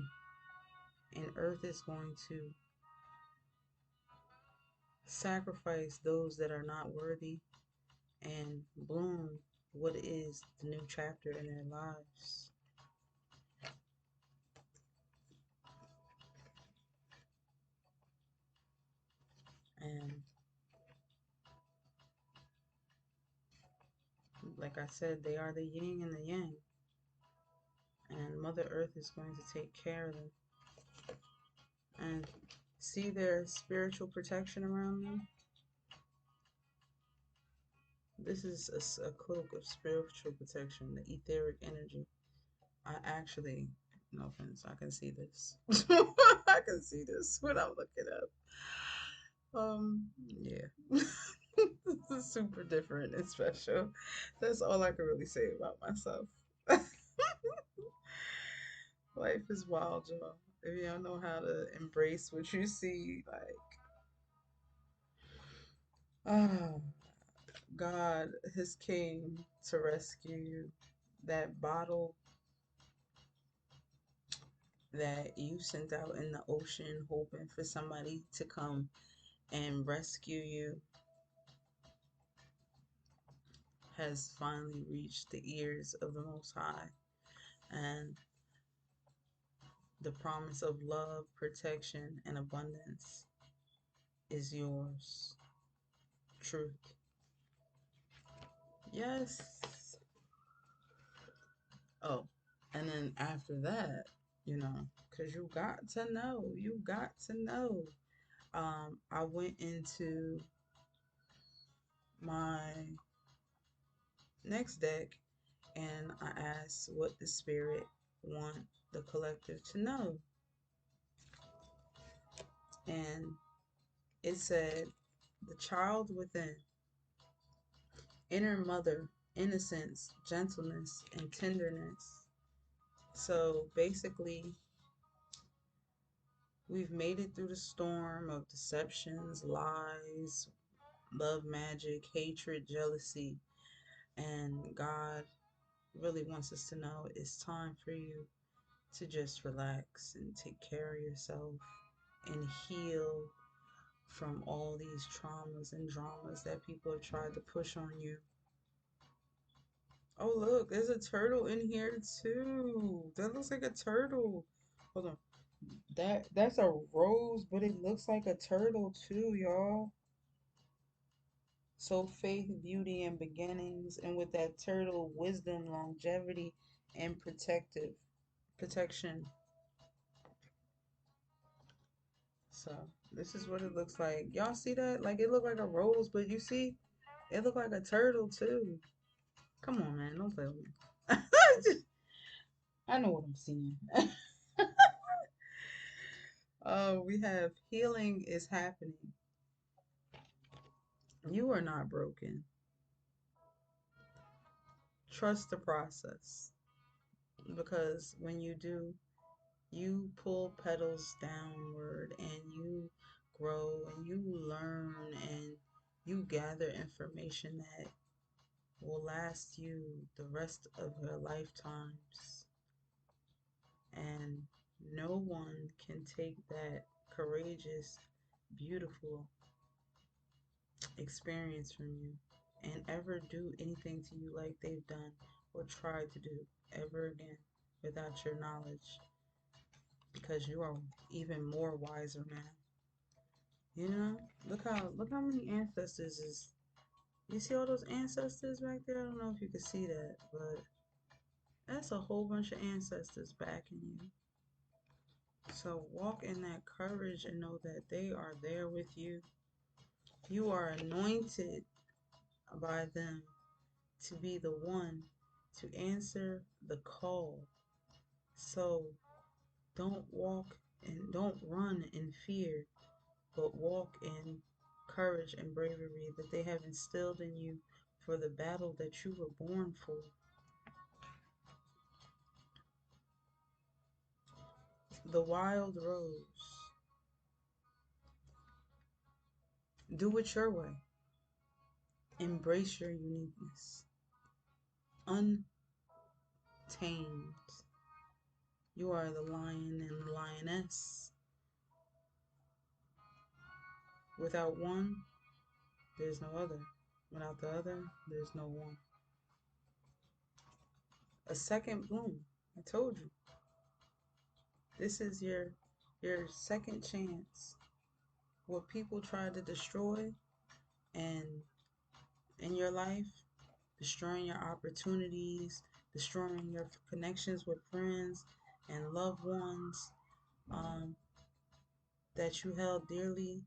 and Earth is going to sacrifice those that are not worthy and bloom what is the new chapter in their lives. And like I said, they are the yin and the yang, and Mother Earth is going to take care of them. And see their spiritual protection around them. This is a cloak of spiritual protection, the etheric energy. I actually, no offense, I can see this. I can see this when I'm looking up. Yeah. This is super different and special. That's all I can really say about myself. Life is wild, y'all. If you don't know how to embrace what you see, like, ah, God has came to rescue you. That bottle that you sent out in the ocean hoping for somebody to come and rescue you has finally reached the ears of the Most High. And the promise of love, protection, and abundance is yours. Truth. Yes. Oh, and then after that, because you got to know. I went into my next deck and I asked what the spirit want the collective to know. And it said, the child within, inner mother, innocence, gentleness, and tenderness. So basically, we've made it through the storm of deceptions, lies, love magic, hatred, jealousy, and God really wants us to know it's time for you to just relax and take care of yourself and heal from all these traumas and dramas that people have tried to push on you. Oh, look, there's a turtle in here too. That looks like a turtle. Hold on. That's a rose, but it looks like a turtle too, y'all. So faith, beauty, and beginnings, and with that turtle, wisdom, longevity, and protective protection. So this is what it looks like. Y'all see that? Like it looked like a rose, but you see, it looked like a turtle too. Come on, man, don't play with me. I know what I'm seeing. We have healing is happening. You are not broken. Trust the process because when you do, you pull petals downward and you grow and you learn and you gather information that will last you the rest of your lifetimes. And no one can take that courageous, beautiful experience from you and ever do anything to you like they've done or tried to do ever again without your knowledge because you are even more wiser now. You know, look how many ancestors is. You see all those ancestors back there? I don't know if you can see that, but that's a whole bunch of ancestors backing you. So walk in that courage and know that they are there with you. You are anointed by them to be the one to answer the call. So don't run in fear, but walk in courage and bravery that they have instilled in you for the battle that you were born for. The wild rose. Do it your way. Embrace your uniqueness. Untamed. You are the lion and lioness. Without one, there's no other. Without the other, there's no one. A second bloom. I told you. This is your second chance. What people try to destroy and in your life, destroying your opportunities, destroying your connections with friends and loved ones um, that you held dearly,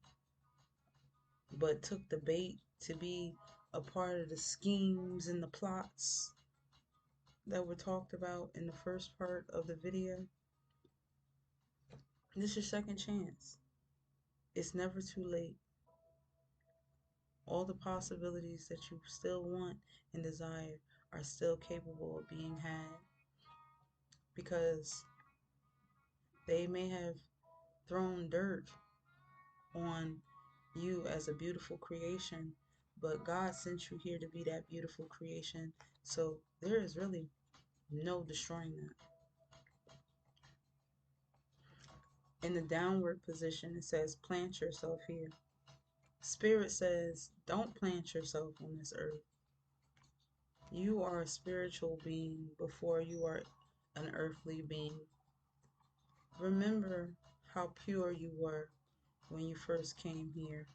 but took the bait to be a part of the schemes and the plots that were talked about in the first part of the video. This is your second chance. It's never too late. All the possibilities that you still want and desire are still capable of being had because they may have thrown dirt on you as a beautiful creation, but God sent you here to be that beautiful creation. So there is really no destroying that. In the downward position, it says plant yourself here. Spirit says don't plant yourself on this earth. You are a spiritual being before you are an earthly being. Remember how pure you were when you first came here,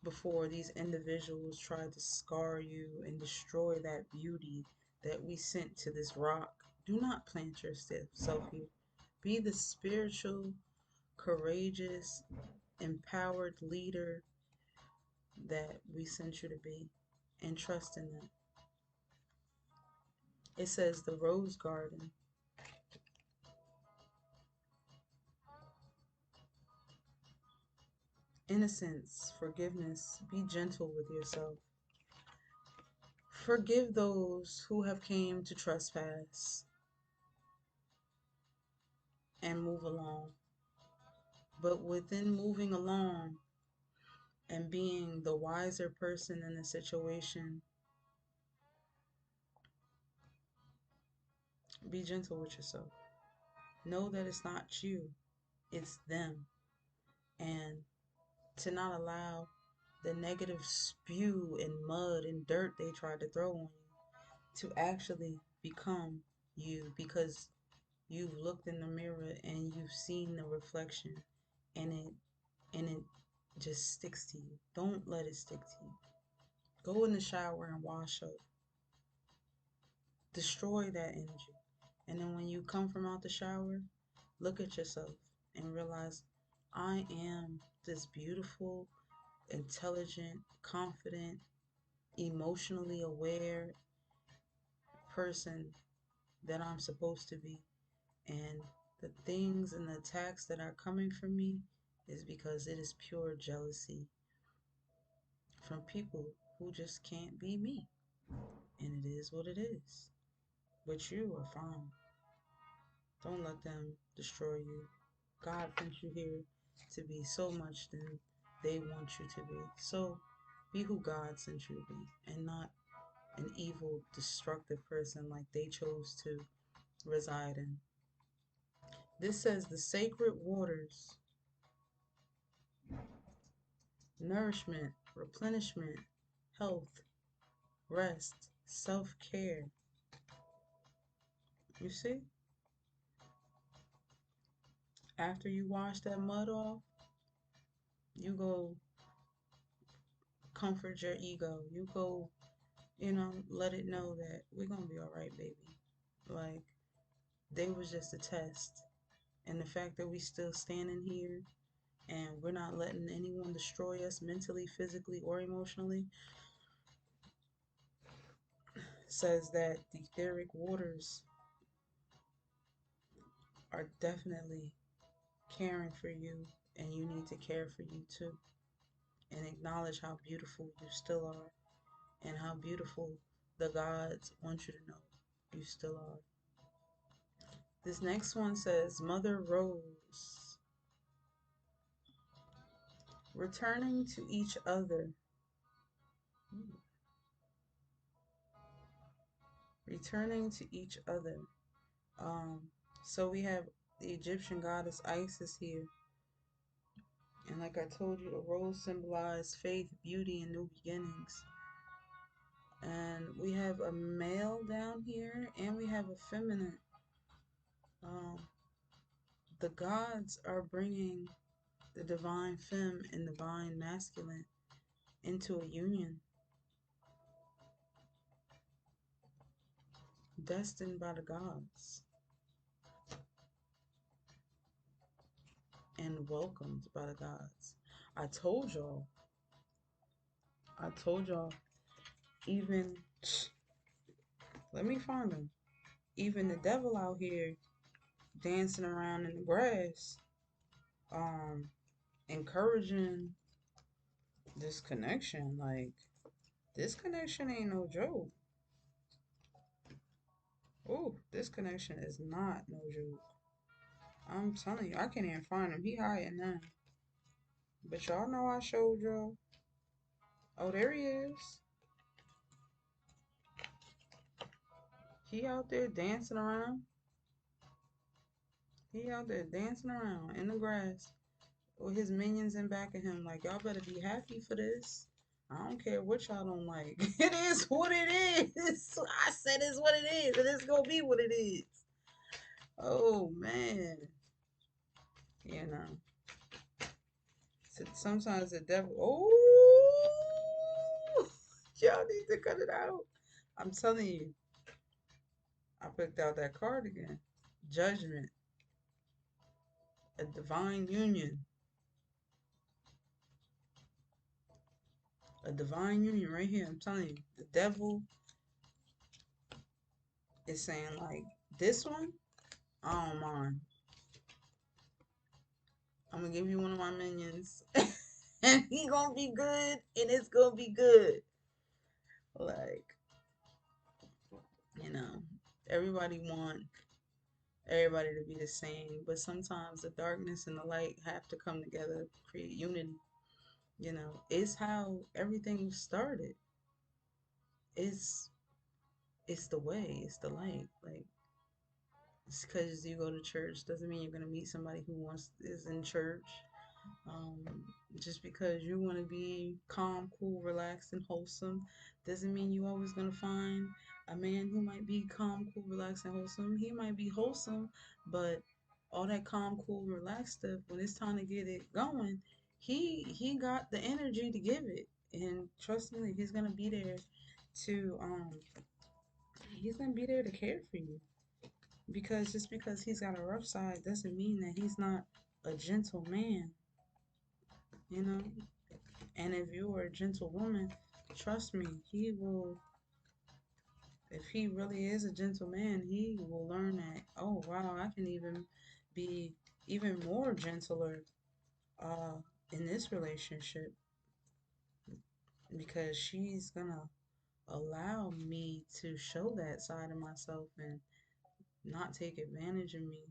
before these individuals tried to scar you and destroy that beauty that we sent to this rock. Do not plant yourself here. Be the spiritual, courageous, empowered leader that we sent you to be, and trust in that. It says the rose garden. Innocence, forgiveness, be gentle with yourself. Forgive those who have came to trespass and move along. But within moving along and being the wiser person in the situation, Be gentle with yourself. Know that it's not you, it's them. And to not allow the negative spew and mud and dirt they tried to throw on you to actually become you, because you've looked in the mirror and you've seen the reflection, and it just sticks to you. Don't let it stick to you. Go in the shower and wash up. Destroy that energy. And then when you come from out the shower, look at yourself and realize, I am this beautiful, intelligent, confident, emotionally aware person that I'm supposed to be. And the things and the attacks that are coming from me is because it is pure jealousy from people who just can't be me. And it is what it is. But you are fine. Don't let them destroy you. God sent you here to be so much than they want you to be. So be who God sent you to be, and not an evil, destructive person like they chose to reside in. This says the sacred waters, nourishment, replenishment, health, rest, self-care. You see? After you wash that mud off, you go comfort your ego. You go, let it know that we're gonna be all right, baby. Like, they was just a test. And the fact that we still standing here and we're not letting anyone destroy us mentally, physically, or emotionally says that the etheric waters are definitely caring for you, and you need to care for you too. And acknowledge how beautiful you still are, and how beautiful the gods want you to know you still are. This next one says, Mother Rose, returning to each other. Returning to each other. Um, so we have the Egyptian goddess Isis here. And like I told you, the rose symbolized faith, beauty, and new beginnings. And we have a male down here, and we have a feminine. Um, the gods are bringing the divine femme and divine masculine into a union, destined by the gods and welcomed by the gods. I told y'all, I told y'all, even, let me find them. Even the devil out here dancing around in the grass, um, encouraging this connection. Like, this connection ain't no joke. Oh, this connection is not no joke. I'm telling you, I can't even find him. He hiding now. But y'all know I showed y'all. Oh, there he is. He out there dancing around. He out there dancing around in the grass with his minions in back of him. Like, y'all better be happy for this. I don't care what y'all don't like. It is what it is. I said it's what it is, and it's gonna be what it is. Oh man. You know. Sometimes the devil. Oh, y'all need to cut it out. I'm telling you. I picked out that card again. Judgment. A divine union. A divine union right here. I'm telling you. The devil is saying, like, this one, I don't mind. I'm gonna give you one of my minions. And he gonna be good, and it's gonna be good. Like, you know, everybody want everybody to be the same, but sometimes the darkness and the light have to come together to create unity. It's how everything started. It's it's the way, it's the light. Like, Just because you go to church doesn't mean you're going to meet somebody who wants is in church. Um, just because you want to be calm, cool, relaxed, and wholesome doesn't mean you always going to find a man who might be calm, cool, relaxed, and wholesome. He might be wholesome, but all that calm, cool, relaxed stuff, when it's time to get it going, he got the energy to give it. And trust me, to he's gonna be there to care for you. Because just because he's got a rough side doesn't mean that he's not a gentle man, you know? And if you are a gentle woman, trust me, he will, if he really is a gentle man, he will learn that, oh, wow, I can even be even more gentler uh, in this relationship because she's gonna allow me to show that side of myself and not take advantage of me.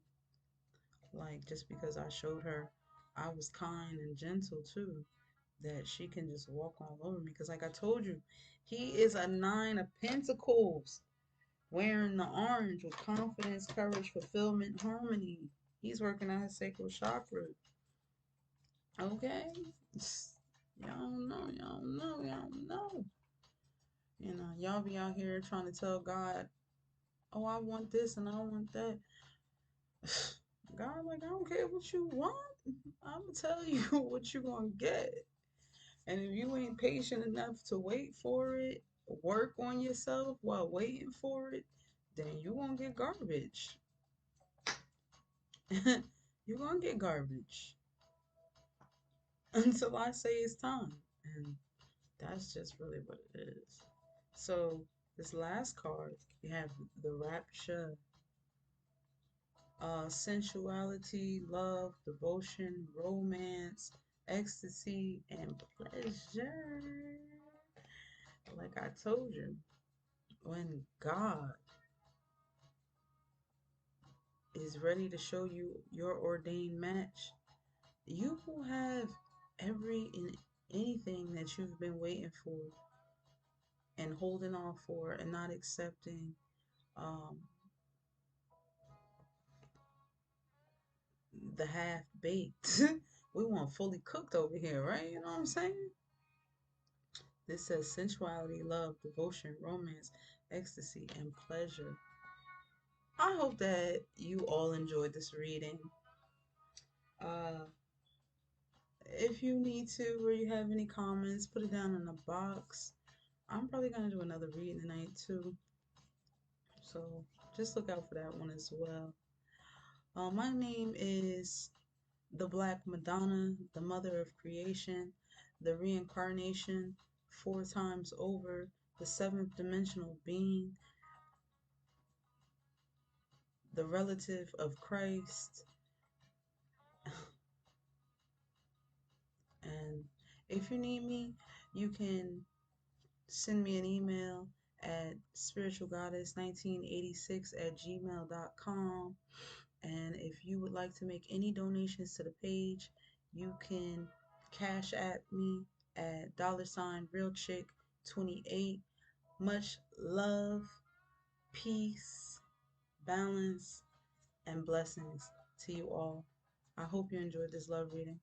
Like, just because I showed her I was kind and gentle too, that she can just walk all over me. Because, like I told you, he is a nine of pentacles, wearing the orange with confidence, courage, fulfillment, harmony. He's working on his sacral chakra. Okay? Y'all know, y'all know, y'all know. Y'all be out here trying to tell God, oh, I want this and I want that. God, like, I don't care what you want. I'm gonna tell you what you're gonna get. And if you ain't patient enough to wait for it, work on yourself while waiting for it, then you're gonna get garbage. You're gonna get garbage until I say it's time. And that's just really what it is. So, this last card, you have the Rapture, sensuality, love, devotion, romance, ecstasy, and pleasure. Like I told you, when God is ready to show you your ordained match, you will have every and anything that you've been waiting for and holding on for and not accepting. Um, the half baked. We want fully cooked over here, right? You know what I'm saying? This says sensuality, love, devotion, romance, ecstasy, and pleasure. I hope that you all enjoyed this reading. Uh, if you need to, or you have any comments, put it down in the box. I'm probably gonna do another reading tonight too, so just look out for that one as well. My name is the Black Madonna, the Mother of Creation, the Reincarnation, 4 times over, the seventh dimensional being, the relative of Christ. And if you need me, you can send me an email at spiritualgoddess1986@gmail.com. And if you would like to make any donations to the page, you can cash at me at $realchick28. Much love, peace, balance, and blessings to you all. I hope you enjoyed this love reading.